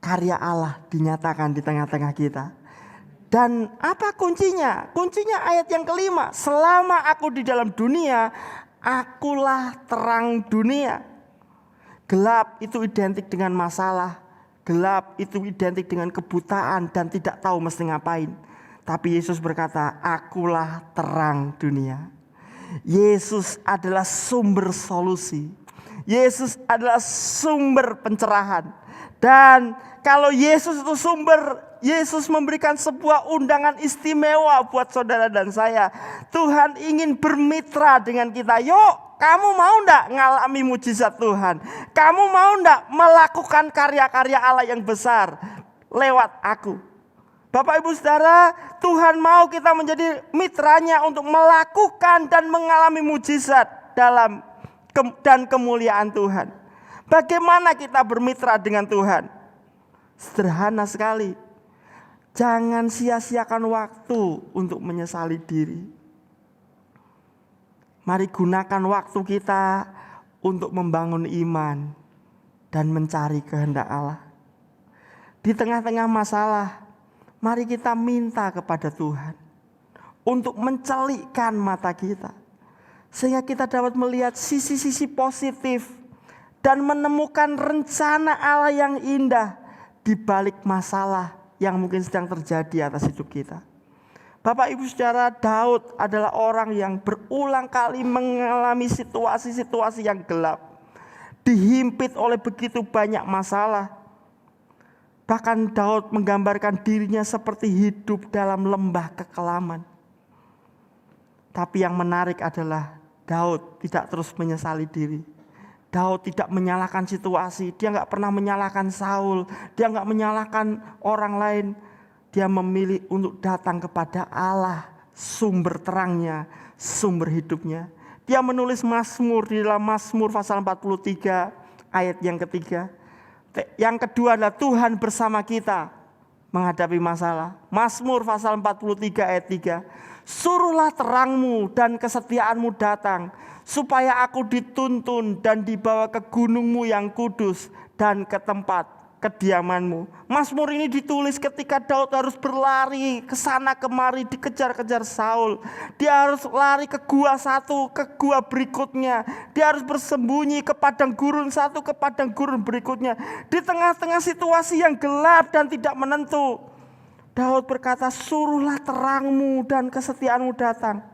[SPEAKER 2] karya Allah dinyatakan di tengah-tengah kita. Dan apa kuncinya? Kuncinya ayat yang kelima. Selama aku di dalam dunia, akulah terang dunia. Gelap itu identik dengan masalah. Gelap itu identik dengan kebutaan dan tidak tahu mesti ngapain. Tapi Yesus berkata, akulah terang dunia. Yesus adalah sumber solusi. Yesus adalah sumber pencerahan. Dan kalau Yesus itu sumber, Yesus memberikan sebuah undangan istimewa buat saudara dan saya. Tuhan ingin bermitra dengan kita. Yuk, kamu mau enggak ngalami mujizat Tuhan? Kamu mau enggak melakukan karya-karya Allah yang besar lewat aku? Bapak Ibu Saudara, Tuhan mau kita menjadi mitranya untuk melakukan dan mengalami mujizat dan kemuliaan Tuhan. Bagaimana kita bermitra dengan Tuhan? Sederhana sekali. Jangan sia-siakan waktu untuk menyesali diri. Mari gunakan waktu kita untuk membangun iman dan mencari kehendak Allah. Di tengah-tengah masalah, mari kita minta kepada Tuhan untuk mencelikkan mata kita. Sehingga kita dapat melihat sisi-sisi positif dan menemukan rencana Allah yang indah di balik masalah yang mungkin sedang terjadi atas hidup kita. Bapak Ibu Saudara, Daud adalah orang yang berulang kali mengalami situasi-situasi yang gelap. Dihimpit oleh begitu banyak masalah. Bahkan Daud menggambarkan dirinya seperti hidup dalam lembah kekelaman. Tapi yang menarik adalah Daud tidak terus menyesali diri. Daud tidak menyalahkan situasi. Dia gak pernah menyalahkan Saul. Dia gak menyalahkan orang lain. Dia memilih untuk datang kepada Allah, sumber terangnya, sumber hidupnya. Dia menulis Mazmur di dalam Mazmur pasal 43 ayat yang ketiga. Yang kedua adalah Tuhan bersama kita menghadapi masalah. Mazmur pasal 43 ayat 3. Suruhlah terangmu dan kesetiaanmu datang, supaya aku dituntun dan dibawa ke gunungmu yang kudus dan ke tempat kediamanmu. Mazmur ini ditulis ketika Daud harus berlari ke sana kemari dikejar-kejar Saul. Dia harus lari ke gua satu, ke gua berikutnya. Dia harus bersembunyi ke padang gurun satu, ke padang gurun berikutnya. Di tengah-tengah situasi yang gelap dan tidak menentu, Daud berkata, suruhlah terangmu dan kesetiaanmu datang,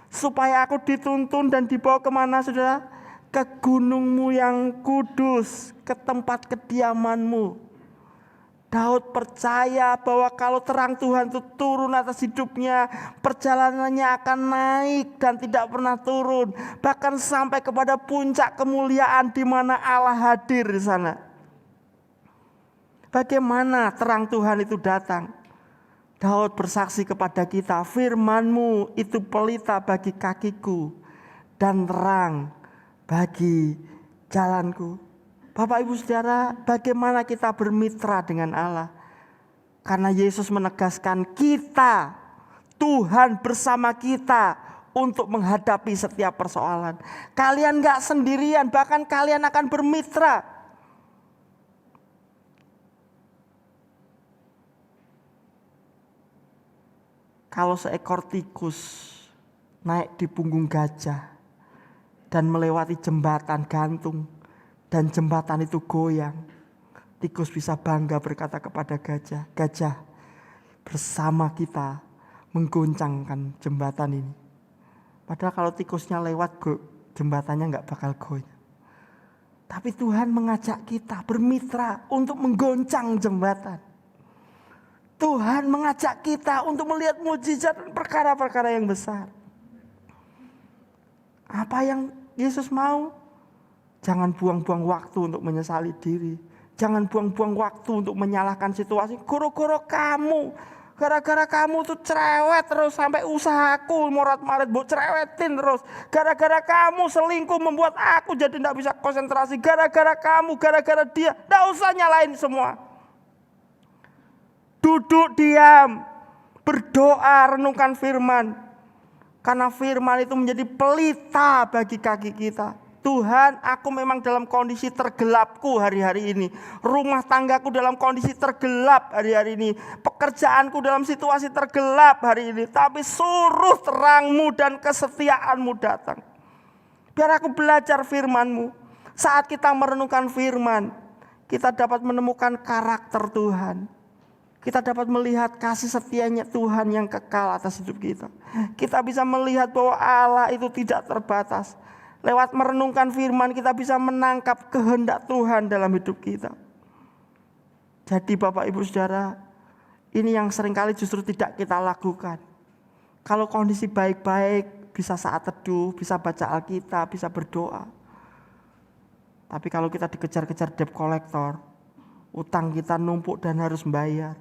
[SPEAKER 2] supaya aku dituntun dan dibawa kemana saudara? Ke gunungmu yang kudus, ke tempat kediamanmu. Daud percaya bahwa kalau terang Tuhan itu turun atas hidupnya, perjalanannya akan naik dan tidak pernah turun. Bahkan sampai kepada puncak kemuliaan di mana Allah hadir di sana. Bagaimana terang Tuhan itu datang? Daud bersaksi kepada kita, firman-Mu itu pelita bagi kakiku dan terang bagi jalanku. Bapak Ibu Saudara, bagaimana kita bermitra dengan Allah? Karena Yesus menegaskan kita, Tuhan bersama kita untuk menghadapi setiap persoalan. Kalian gak sendirian, bahkan kalian akan bermitra. Kalau seekor tikus naik di punggung gajah, dan melewati jembatan gantung dan jembatan itu goyang, tikus bisa bangga berkata kepada gajah, "Gajah, bersama kita menggoncangkan jembatan ini." Padahal kalau tikusnya lewat jembatannya nggak bakal goyang. Tapi Tuhan mengajak kita bermitra untuk menggoncang jembatan. Tuhan mengajak kita untuk melihat mujizat dan perkara-perkara yang besar. Apa yang Yesus mau? Jangan buang-buang waktu untuk menyesali diri. Jangan buang-buang waktu untuk menyalahkan situasi. Gara-gara kamu tuh cerewet terus sampai usahaku morat-marit bu cerewetin terus. Gara-gara kamu selingkuh membuat aku jadi tidak bisa konsentrasi. Gara-gara kamu, gara-gara dia. Tidak usah nyalain semua. Duduk diam, berdoa, renungkan firman. Karena firman itu menjadi pelita bagi kaki kita. Tuhan, aku memang dalam kondisi tergelapku hari-hari ini. Rumah tanggaku dalam kondisi tergelap hari-hari ini. Pekerjaanku dalam situasi tergelap hari ini. Tapi suruh terang-Mu dan kesetiaan-Mu datang. Biar aku belajar firman-Mu. Saat kita merenungkan firman, kita dapat menemukan karakter Tuhan. Kita dapat melihat kasih setianya Tuhan yang kekal atas hidup kita. Kita bisa melihat bahwa Allah itu tidak terbatas. Lewat merenungkan firman kita bisa menangkap kehendak Tuhan dalam hidup kita. Jadi Bapak Ibu Saudara, ini yang seringkali justru tidak kita lakukan. Kalau kondisi baik-baik, bisa saat teduh, bisa baca Alkitab, bisa berdoa. Tapi kalau kita dikejar-kejar debt collector, utang kita numpuk dan harus membayar.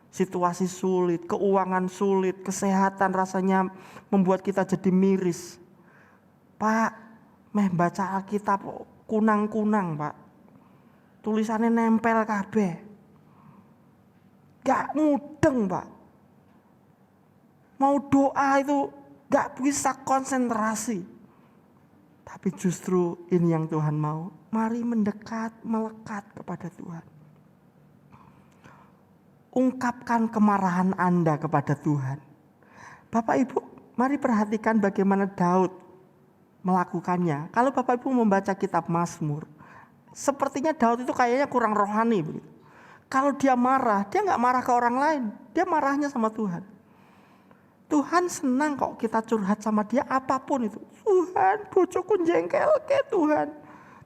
[SPEAKER 2] Situasi sulit, keuangan sulit, kesehatan rasanya membuat kita jadi miris. Pak, baca Alkitab kunang-kunang Pak. Tulisannya nempel kabeh. Gak mudeng Pak. Mau doa itu gak bisa konsentrasi. Tapi justru ini yang Tuhan mau. Mari mendekat, melekat kepada Tuhan. Ungkapkan kemarahan Anda kepada Tuhan. Bapak Ibu, mari perhatikan bagaimana Daud melakukannya. Kalau Bapak Ibu membaca kitab Mazmur, sepertinya Daud itu kayaknya kurang rohani begitu. Kalau dia marah, dia gak marah ke orang lain. Dia marahnya sama Tuhan. Tuhan senang kok kita curhat sama dia apapun itu. Tuhan, bojoku jengkel ke Tuhan.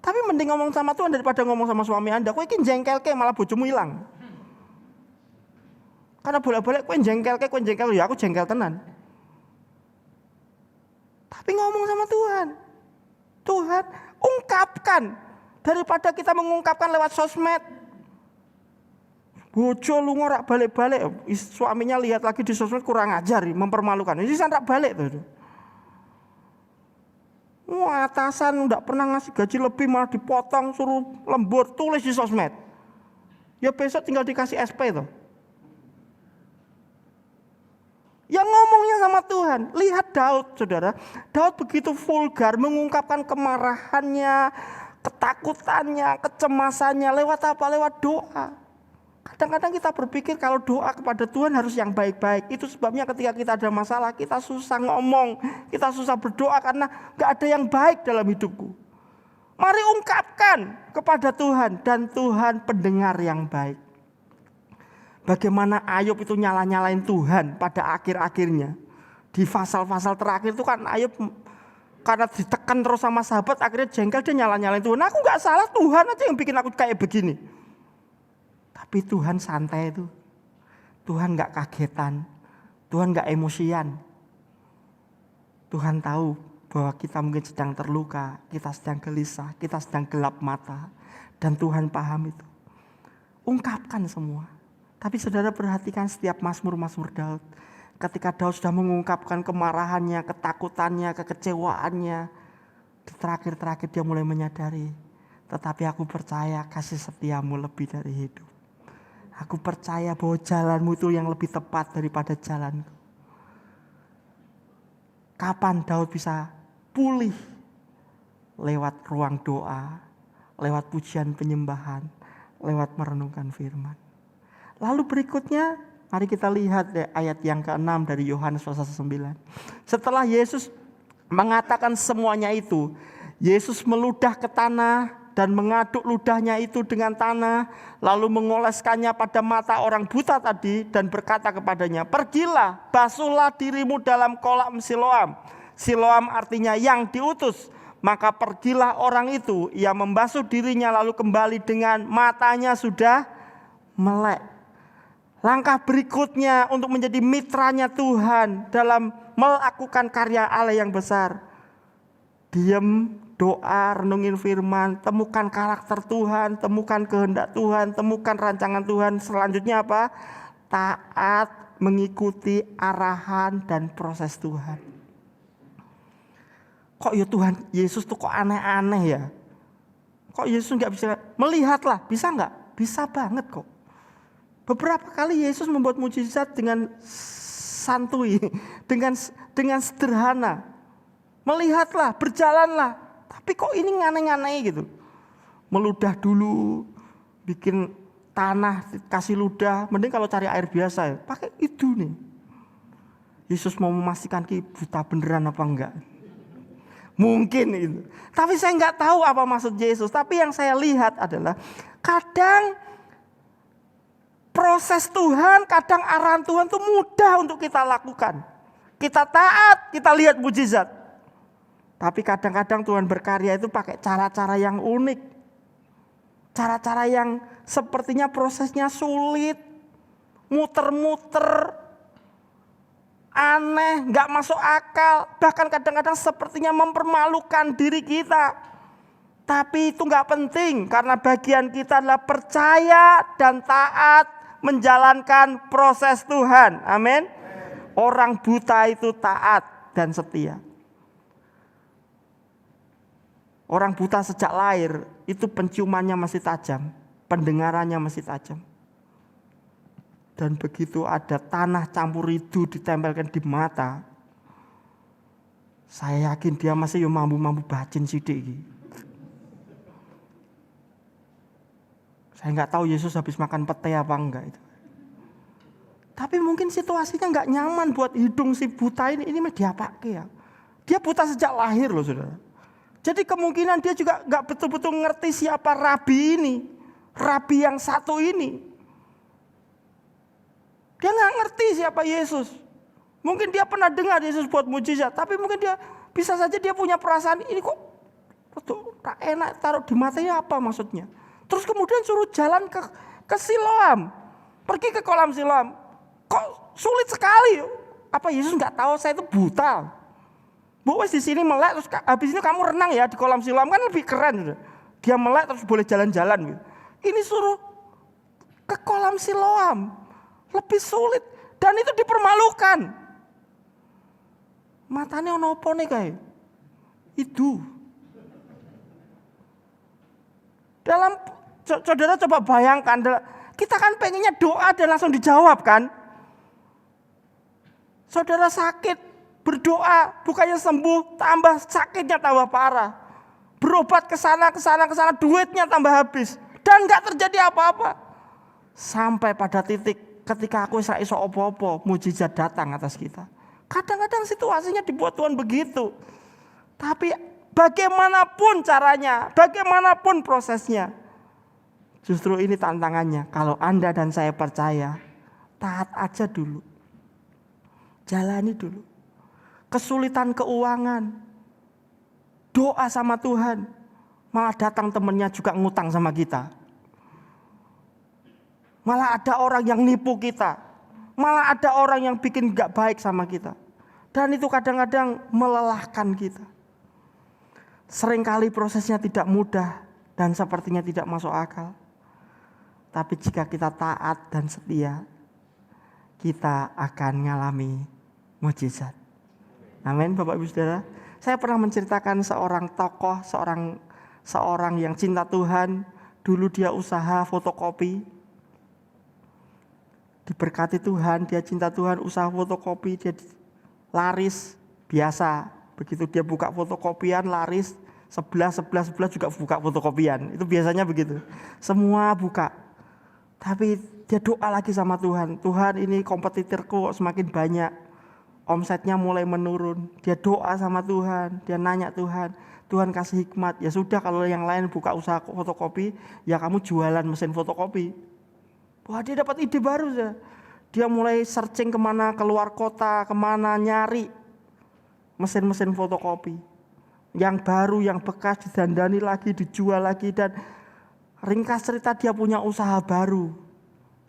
[SPEAKER 2] Tapi mending ngomong sama Tuhan daripada ngomong sama suami Anda. Kowe iki jengkel ke malah bojomu hilang. Karena bolak-balik kowe jengkel, ya aku jengkel tenan. Tapi ngomong sama Tuhan. Tuhan, ungkapkan. Daripada kita mengungkapkan lewat sosmed. Bojo lunga rak balik-balik. Suaminya lihat lagi di sosmed kurang ajar, mempermalukan. Ini rak balik tuh. Atasan enggak pernah ngasih gaji lebih malah dipotong suruh lembur, tulis di sosmed. Ya besok tinggal dikasih SP tuh. Yang ngomongnya sama Tuhan. Lihat Daud, saudara. Daud begitu vulgar mengungkapkan kemarahannya, ketakutannya, kecemasannya. Lewat apa? Lewat doa. Kadang-kadang kita berpikir kalau doa kepada Tuhan harus yang baik-baik. Itu sebabnya ketika kita ada masalah, kita susah ngomong. Kita susah berdoa karena gak ada yang baik dalam hidupku. Mari ungkapkan kepada Tuhan. Dan Tuhan pendengar yang baik. Bagaimana Ayub itu nyala-nyalain Tuhan pada akhir-akhirnya. Di pasal-pasal terakhir itu kan Ayub karena ditekan terus sama sahabat akhirnya jengkel, dia nyala-nyalain Tuhan. Aku gak salah, Tuhan aja yang bikin aku kayak begini. Tapi Tuhan santai itu. Tuhan gak kagetan. Tuhan gak emosian. Tuhan tahu bahwa kita mungkin sedang terluka, kita sedang gelisah, kita sedang gelap mata. Dan Tuhan paham itu. Ungkapkan semua. Tapi saudara perhatikan setiap Mazmur-Mazmur Daud. Ketika Daud sudah mengungkapkan kemarahannya, ketakutannya, kekecewaannya. Di terakhir-terakhir dia mulai menyadari. Tetapi aku percaya kasih setiamu lebih dari hidup. Aku percaya bahwa jalanmu itu yang lebih tepat daripada jalanku. Kapan Daud bisa pulih? Lewat ruang doa, lewat pujian penyembahan, lewat merenungkan firman. Lalu berikutnya, mari kita lihat deh ayat yang ke-6 dari Yohanes pasal 9. Setelah Yesus mengatakan semuanya itu, Yesus meludah ke tanah dan mengaduk ludahnya itu dengan tanah, lalu mengoleskannya pada mata orang buta tadi dan berkata kepadanya, "Pergilah, basuhlah dirimu dalam kolam Siloam." Siloam artinya yang diutus. Maka pergilah orang itu, ia membasuh dirinya lalu kembali dengan matanya sudah melek. Langkah berikutnya untuk menjadi mitranya Tuhan dalam melakukan karya Allah yang besar. Diam, doa, renungin firman, temukan karakter Tuhan, temukan kehendak Tuhan, temukan rancangan Tuhan. Selanjutnya apa? Taat mengikuti arahan dan proses Tuhan. Kok ya Tuhan Yesus tuh kok aneh-aneh ya? Kok Yesus gak bisa melihatlah? Bisa gak? Bisa banget kok. Beberapa kali Yesus membuat mujizat dengan santuy, dengan sederhana. Melihatlah, berjalanlah. Tapi kok ini aneh-aneh gitu. Meludah dulu, bikin tanah, kasih ludah. Mending kalau cari air biasa ya, pakai itu nih. Yesus mau memastikan buta beneran apa enggak. Mungkin itu. Tapi saya nggak tahu apa maksud Yesus. Tapi yang saya lihat adalah kadang proses Tuhan, kadang arahan Tuhan itu mudah untuk kita lakukan. Kita taat, kita lihat mujizat. Tapi kadang-kadang Tuhan berkarya itu pakai cara-cara yang unik. Cara-cara yang sepertinya prosesnya sulit. Muter-muter. Aneh, gak masuk akal. Bahkan kadang-kadang sepertinya mempermalukan diri kita. Tapi itu gak penting. Karena bagian kita adalah percaya dan taat menjalankan proses Tuhan. Amin. Orang buta itu taat dan setia. Orang buta sejak lahir itu penciumannya masih tajam. Pendengarannya masih tajam. Dan begitu ada tanah campur ridu ditempelkan di mata, saya yakin dia masih mampu bacin sidik. Saya nggak tahu Yesus habis makan pete apa enggak itu. Tapi mungkin situasinya nggak nyaman buat hidung si buta ini mah diapake ya. Dia buta sejak lahir loh saudara. Jadi kemungkinan dia juga nggak betul-betul ngerti siapa rabi ini, rabi yang satu ini. Dia nggak ngerti siapa Yesus. Mungkin dia pernah dengar Yesus buat mujizat, tapi mungkin dia bisa saja dia punya perasaan ini kok tak enak, taruh di matanya apa maksudnya. Terus kemudian suruh jalan ke Siloam, pergi ke kolam Siloam. Kok sulit sekali? Apa Yesus nggak tahu saya itu buta? Bu wes di sini melek terus habis ini kamu renang ya di kolam Siloam kan lebih keren. Dia melek terus boleh jalan-jalan. Ini suruh ke kolam Siloam. Lebih sulit. Dan itu dipermalukan. Matanya ono apa nih kayak? Itu. Dalam, saudara coba bayangkan. Kita kan pengennya doa dan langsung dijawab kan. Saudara sakit. Berdoa. Bukannya sembuh. Tambah sakitnya tambah parah. Berobat ke sana. Duitnya tambah habis. Dan gak terjadi apa-apa. Sampai pada titik. Ketika aku iso opo-opo, mujizat datang atas kita. Kadang-kadang situasinya dibuat Tuhan begitu. Tapi bagaimanapun caranya, bagaimanapun prosesnya. Justru ini tantangannya. Kalau Anda dan saya percaya, taat aja dulu. Jalani dulu. Kesulitan keuangan. Doa sama Tuhan. Malah datang temennya juga ngutang sama kita. Malah ada orang yang nipu kita. Malah ada orang yang bikin gak baik sama kita. Dan itu kadang-kadang melelahkan kita. Seringkali prosesnya tidak mudah dan sepertinya tidak masuk akal. Tapi jika kita taat dan setia, kita akan mengalami mujizat. Amin Bapak Ibu Saudara. Saya pernah menceritakan seorang tokoh, seorang yang cinta Tuhan. Dulu dia usaha fotokopi. Diberkati Tuhan, dia cinta Tuhan, usaha fotokopi, dia laris biasa. Begitu dia buka fotokopian laris, sebelah juga buka fotokopian. Itu biasanya begitu. Semua buka. Tapi dia doa lagi sama Tuhan. Tuhan ini kompetitorku semakin banyak. omsetnya mulai menurun. Dia doa sama Tuhan, dia nanya Tuhan, Tuhan kasih hikmat. Ya sudah, kalau yang lain buka usaha fotokopi, ya kamu jualan mesin fotokopi. Wah, dia dapat ide baru. Dia mulai searching kemana, keluar kota, kemana, nyari mesin-mesin fotokopi. Yang baru, yang bekas didandani lagi, dijual lagi. Dan ringkas cerita, dia punya usaha baru.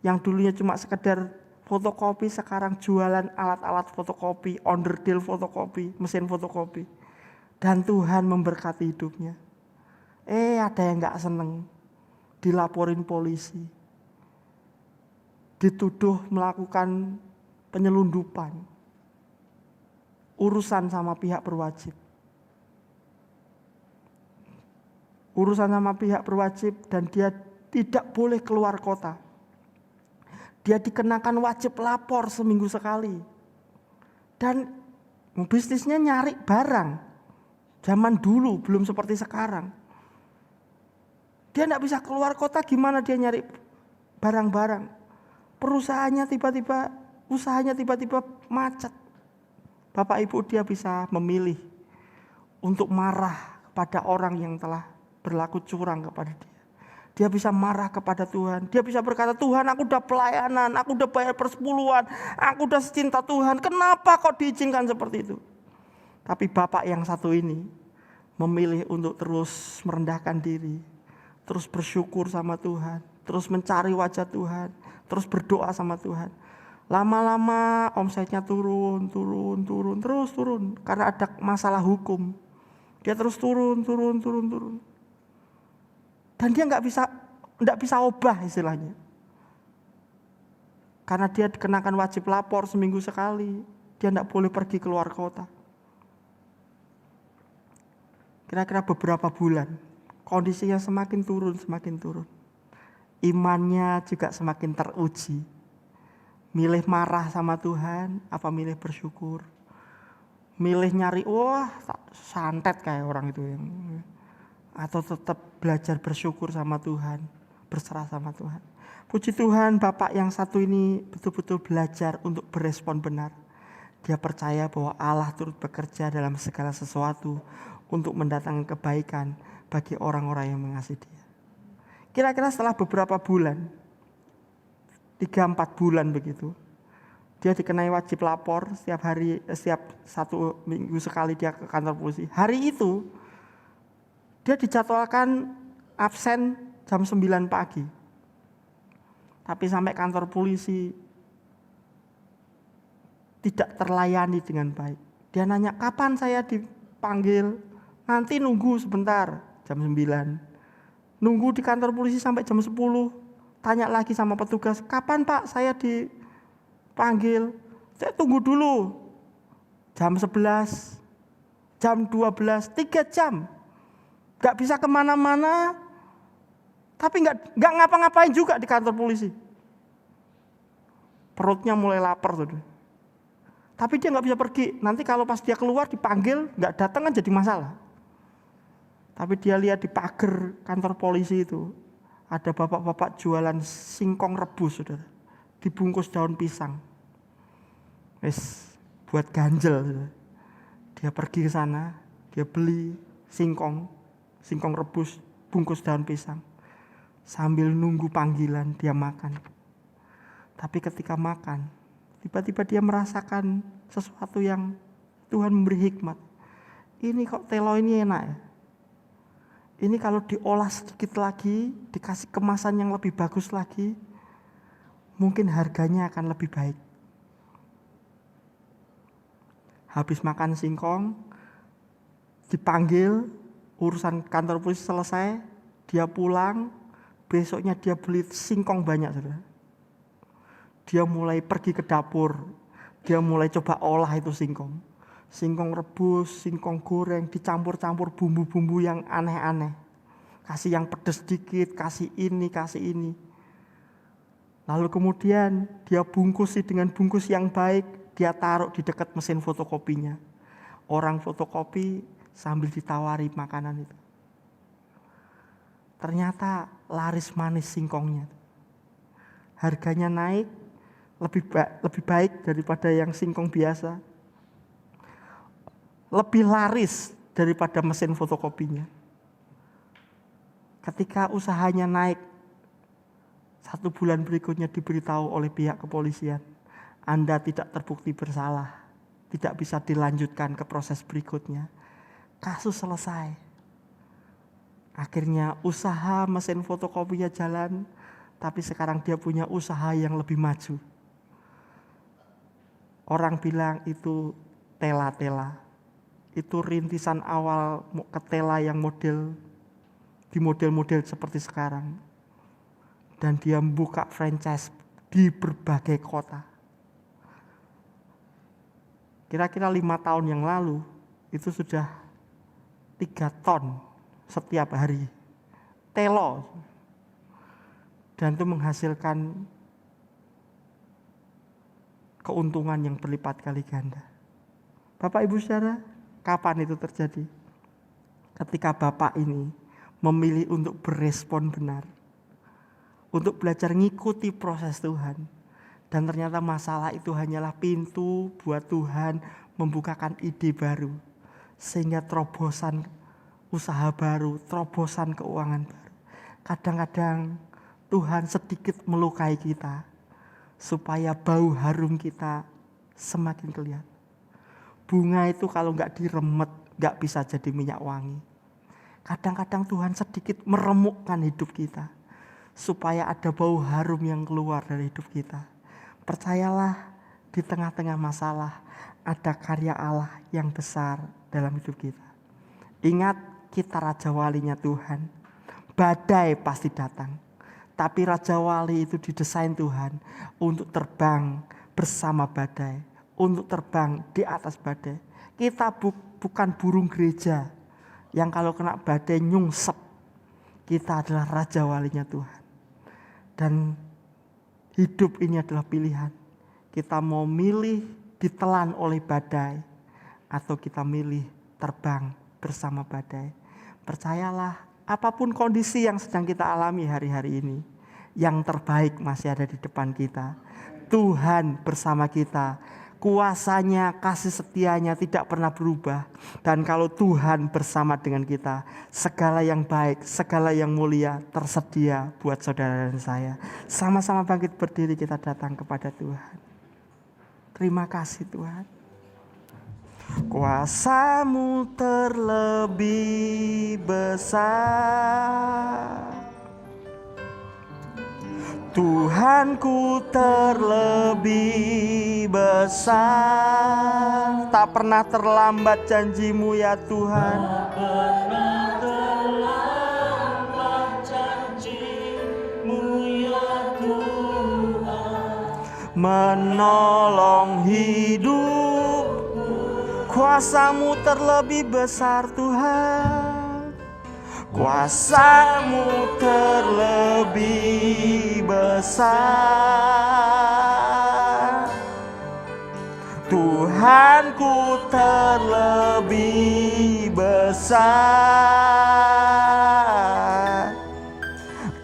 [SPEAKER 2] Yang dulunya cuma sekedar fotokopi, sekarang jualan alat-alat fotokopi, onderdil fotokopi, mesin fotokopi. Dan Tuhan memberkati hidupnya. Ada yang gak seneng, dilaporin polisi, dituduh melakukan penyelundupan, urusan sama pihak berwajib. Dan dia tidak boleh keluar kota. Dia dikenakan wajib lapor seminggu sekali. Dan bisnisnya nyari barang. Zaman dulu, belum seperti sekarang. Dia tidak bisa keluar kota, gimana dia nyari barang-barang. Usahanya tiba-tiba macet. Bapak Ibu, dia bisa memilih untuk marah kepada orang yang telah berlaku curang kepada dia. Dia bisa marah kepada Tuhan. Dia bisa berkata, Tuhan, aku udah pelayanan, aku udah bayar persepuluhan, aku udah secinta Tuhan. Kenapa kok diizinkan seperti itu? Tapi Bapak yang satu ini memilih untuk terus merendahkan diri, terus bersyukur sama Tuhan, terus mencari wajah Tuhan, terus berdoa sama Tuhan. Lama-lama omsetnya turun. Karena ada masalah hukum. Dia terus turun. Dan dia nggak bisa obah istilahnya. Karena dia dikenakan wajib lapor seminggu sekali. Dia nggak boleh pergi keluar kota. Kira-kira beberapa bulan. Kondisinya semakin turun. Imannya juga semakin teruji. Milih marah sama Tuhan, apa milih bersyukur. Milih nyari, santet kayak orang itu yang... Atau tetap belajar bersyukur sama Tuhan, berserah sama Tuhan. Puji Tuhan, Bapak yang satu ini betul-betul belajar untuk berespon benar. Dia percaya bahwa Allah turut bekerja dalam segala sesuatu untuk mendatangkan kebaikan bagi orang-orang yang mengasihi Dia. Kira-kira setelah beberapa bulan, 3-4 bulan begitu, dia dikenai wajib lapor setiap 1 minggu sekali dia ke kantor polisi. Hari itu dia dijadwalkan absen jam 9 pagi. Tapi sampai kantor polisi tidak terlayani dengan baik. Dia nanya, kapan saya dipanggil? Nanti nunggu sebentar, jam 9. Nunggu di kantor polisi sampai jam 10. Tanya lagi sama petugas, kapan Pak saya dipanggil? Saya tunggu dulu. Jam 11, jam 12, 3 jam. Gak bisa kemana-mana, tapi gak ngapa-ngapain juga di kantor polisi. Perutnya mulai lapar. Tapi dia gak bisa pergi. Nanti kalau pas dia keluar dipanggil, gak datang kan jadi masalah. Tapi dia lihat di pagar kantor polisi itu, ada bapak-bapak jualan singkong rebus, saudara. Dibungkus daun pisang. Buat ganjel. Saudara. Dia pergi ke sana, dia beli singkong rebus, bungkus daun pisang. Sambil nunggu panggilan dia makan. Tapi ketika makan, tiba-tiba dia merasakan sesuatu yang Tuhan memberi hikmat. Ini kok telo ini enak ya. Ini kalau diolah sedikit lagi, dikasih kemasan yang lebih bagus lagi, mungkin harganya akan lebih baik. Habis makan singkong, dipanggil, urusan kantor polisi selesai, dia pulang, besoknya dia beli singkong banyak, saudara. Dia mulai pergi ke dapur, dia mulai coba olah itu singkong. Singkong rebus, singkong goreng, dicampur-campur bumbu-bumbu yang aneh-aneh. Kasih yang pedas sedikit, kasih ini. Lalu kemudian dia bungkusi dengan bungkus yang baik, dia taruh di dekat mesin fotokopinya. Orang fotokopi sambil ditawari makanan itu. Ternyata laris manis singkongnya. Harganya naik, lebih baik daripada yang singkong biasa. lebih laris daripada mesin fotokopinya. Ketika usahanya naik, 1 bulan berikutnya diberitahu oleh pihak kepolisian, Anda tidak terbukti bersalah, tidak bisa dilanjutkan ke proses berikutnya. Kasus selesai. Akhirnya usaha mesin fotokopinya jalan, tapi sekarang dia punya usaha yang lebih maju. Orang bilang itu tela-tela. Itu rintisan awal ketela yang di model-model seperti sekarang. Dan dia membuka franchise di berbagai kota. Kira-kira 5 tahun yang lalu itu sudah 3 ton setiap hari. Telo. Dan itu menghasilkan keuntungan yang berlipat kali ganda. Bapak Ibu Saudara, kapan itu terjadi? Ketika Bapak ini memilih untuk berespon benar, untuk belajar ngikuti proses Tuhan. Dan ternyata masalah itu hanyalah pintu buat Tuhan membukakan ide baru. Sehingga terobosan usaha baru, terobosan keuangan baru. Kadang-kadang Tuhan sedikit melukai kita supaya bau harum kita semakin kelihatan. Bunga itu kalau nggak diremet nggak bisa jadi minyak wangi. Kadang-kadang Tuhan sedikit meremukkan hidup kita supaya ada bau harum yang keluar dari hidup kita. Percayalah, di tengah-tengah masalah ada karya Allah yang besar dalam hidup kita. Ingat, kita raja walinya Tuhan. Badai pasti datang, tapi raja wali itu didesain Tuhan untuk terbang bersama badai, untuk terbang di atas badai. Kita bukan burung gereja yang kalau kena badai nyungsep. Kita adalah raja walinya Tuhan. Dan hidup ini adalah pilihan. Kita mau milih ditelan oleh badai atau kita milih terbang bersama badai. Percayalah, apapun kondisi yang sedang kita alami hari-hari ini, yang terbaik masih ada di depan kita. Tuhan bersama kita. Kuasanya, kasih setianya tidak pernah berubah. Dan kalau Tuhan bersama dengan kita, segala yang baik, segala yang mulia tersedia buat saudara dan saya. Sama-sama bangkit berdiri, kita datang kepada Tuhan. Terima kasih Tuhan. Kuasa-Mu terlebih besar, Tuhanku terlebih besar. Tak pernah terlambat janji-Mu ya Tuhan.
[SPEAKER 1] Tak pernah terlambat janji-Mu ya Tuhan.
[SPEAKER 2] Menolong hidup, kuasa-Mu terlebih besar Tuhan. Kuasa-Mu terlebih besar, Tuhanku terlebih besar.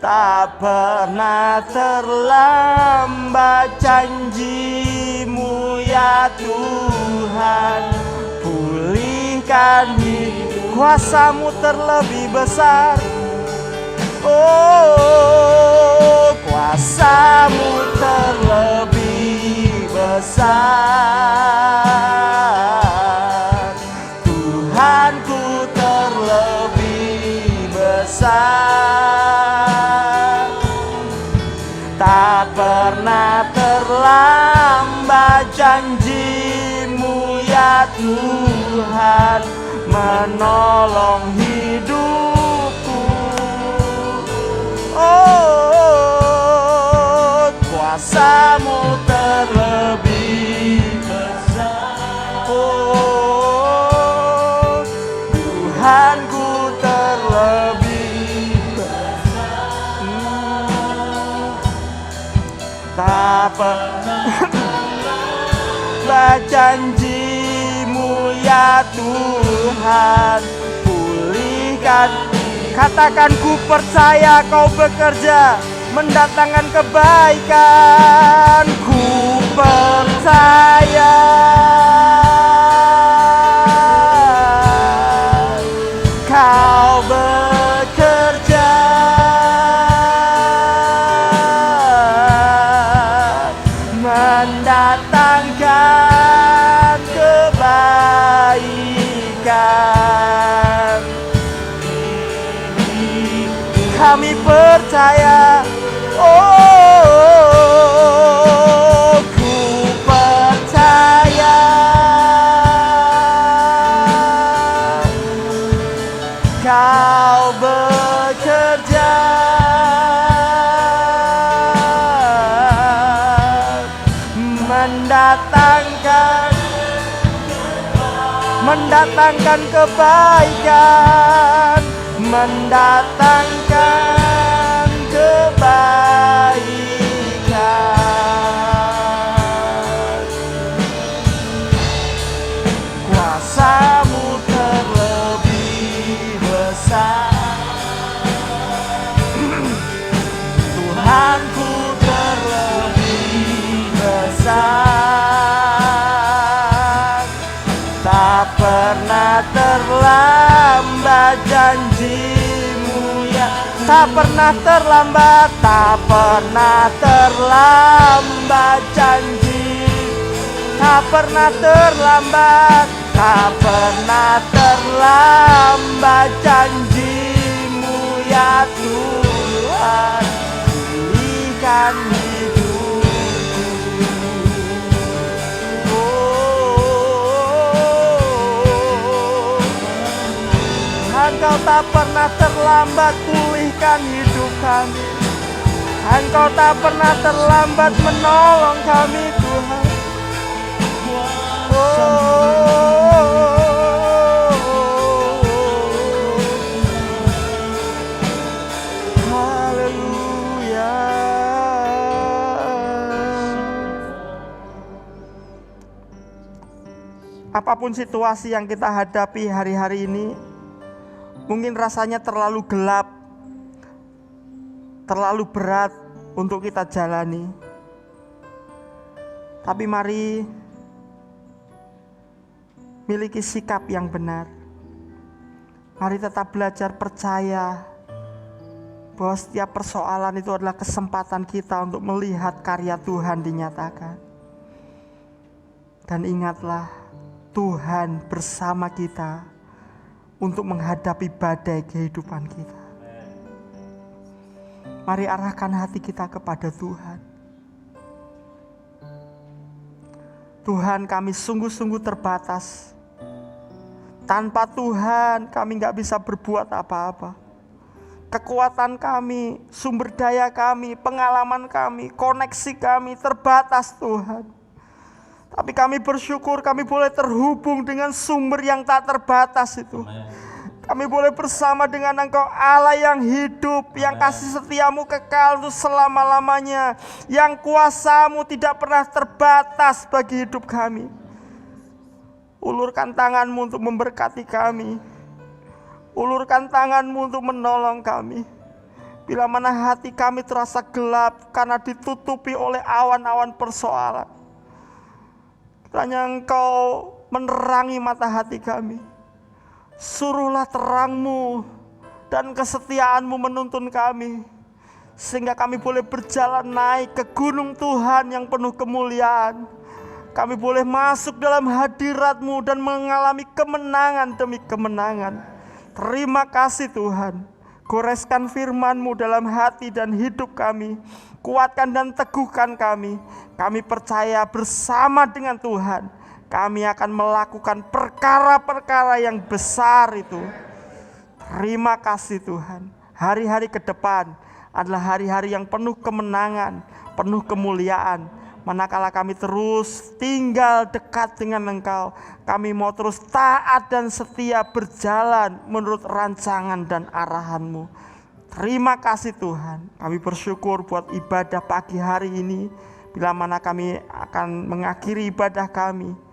[SPEAKER 2] Tak pernah terlambat janji-Mu ya Tuhan. Pulihkan hidup, kuasa-Mu terlebih besar. Oh, kuasa-Mu terlebih besar, Tuhanku terlebih besar. Tak pernah terlambat janji-Mu ya Tuhan, menolong hidupku. Oh, kuasa-Mu terlebih besar. Oh, Tuhanku terlebih besar. Tak pernah janji-Mu ya Tuhan, pulihkan. Katakan, ku percaya Kau bekerja mendatangkan kebaikan. Ku percaya mendatangkan kebaikan, mendatangkan kebaikan. Kuasa-Mu terlebih besar, Tuhanku terlebih besar. Tak pernah terlambat janji-Mu ya, tak pernah terlambat, tak pernah terlambat janji, tak pernah terlambat, tak pernah terlambat janji-Mu ya Tuhan. Pulihkan hidupku, Engkau tak pernah terlambat pulihkan hidup kami. Engkau tak pernah terlambat menolong kami Tuhan. Haleluya. Apapun situasi yang kita hadapi hari-hari ini, mungkin rasanya terlalu gelap, terlalu berat untuk kita jalani. Tapi mari miliki sikap yang benar. Mari tetap belajar percaya bahwa setiap persoalan itu adalah kesempatan kita untuk melihat karya Tuhan dinyatakan. Dan ingatlah, Tuhan bersama kita untuk menghadapi badai kehidupan kita. Mari arahkan hati kita kepada Tuhan. Tuhan, kami sungguh-sungguh terbatas. Tanpa Tuhan kami gak bisa berbuat apa-apa. Kekuatan kami, sumber daya kami, pengalaman kami, koneksi kami terbatas Tuhan. Tapi kami bersyukur kami boleh terhubung dengan sumber yang tak terbatas itu. Kami boleh bersama dengan Engkau, Allah yang hidup, yang kasih setiamu kekal untuk selama-lamanya, yang kuasa-Mu tidak pernah terbatas bagi hidup kami. Ulurkan tangan-Mu untuk memberkati kami. Ulurkan tangan-Mu untuk menolong kami. Bila mana hati kami terasa gelap karena ditutupi oleh awan-awan persoalan, hanya Engkau menerangi mata hati kami. Suruhlah terang-Mu dan kesetiaan-Mu menuntun kami, sehingga kami boleh berjalan naik ke gunung Tuhan yang penuh kemuliaan. Kami boleh masuk dalam hadirat-Mu dan mengalami kemenangan demi kemenangan. Terima kasih Tuhan. Goreskan firman-Mu dalam hati dan hidup kami. Kuatkan dan teguhkan kami. Kami percaya bersama dengan Tuhan kami akan melakukan perkara-perkara yang besar itu. Terima kasih Tuhan. Hari-hari ke depan adalah hari-hari yang penuh kemenangan, penuh kemuliaan. Manakala kami terus tinggal dekat dengan Engkau, kami mau terus taat dan setia berjalan menurut rancangan dan arahan-Mu. Terima kasih Tuhan. Kami bersyukur buat ibadah pagi hari ini. Bila mana kami akan mengakhiri ibadah kami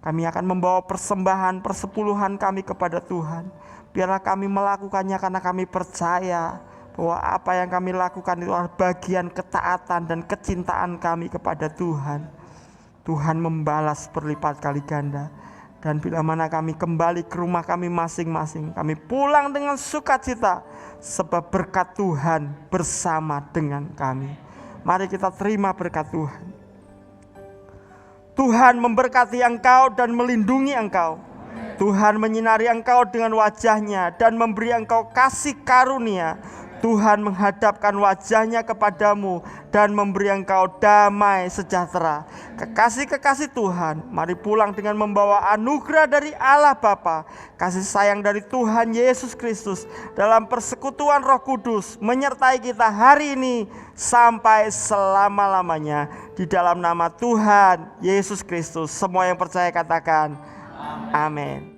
[SPEAKER 2] akan membawa persembahan persepuluhan kami kepada Tuhan. Biarlah kami melakukannya karena kami percaya bahwa apa yang kami lakukan itu adalah bagian ketaatan dan kecintaan kami kepada Tuhan. Tuhan membalas berlipat kali ganda. Dan bila mana kami kembali ke rumah kami masing-masing, kami pulang dengan sukacita, sebab berkat Tuhan bersama dengan kami. Mari kita terima berkat Tuhan. Tuhan memberkati engkau dan melindungi engkau. Tuhan menyinari engkau dengan wajah-Nya dan memberi engkau kasih karunia. Tuhan menghadapkan wajahnya kepadamu dan memberi engkau damai sejahtera. Kekasih-kekasih Tuhan, mari pulang dengan membawa anugerah dari Allah Bapa, kasih sayang dari Tuhan Yesus Kristus, dalam persekutuan Roh Kudus menyertai kita hari ini sampai selama-lamanya. Di dalam nama Tuhan Yesus Kristus, semua yang percaya katakan amin.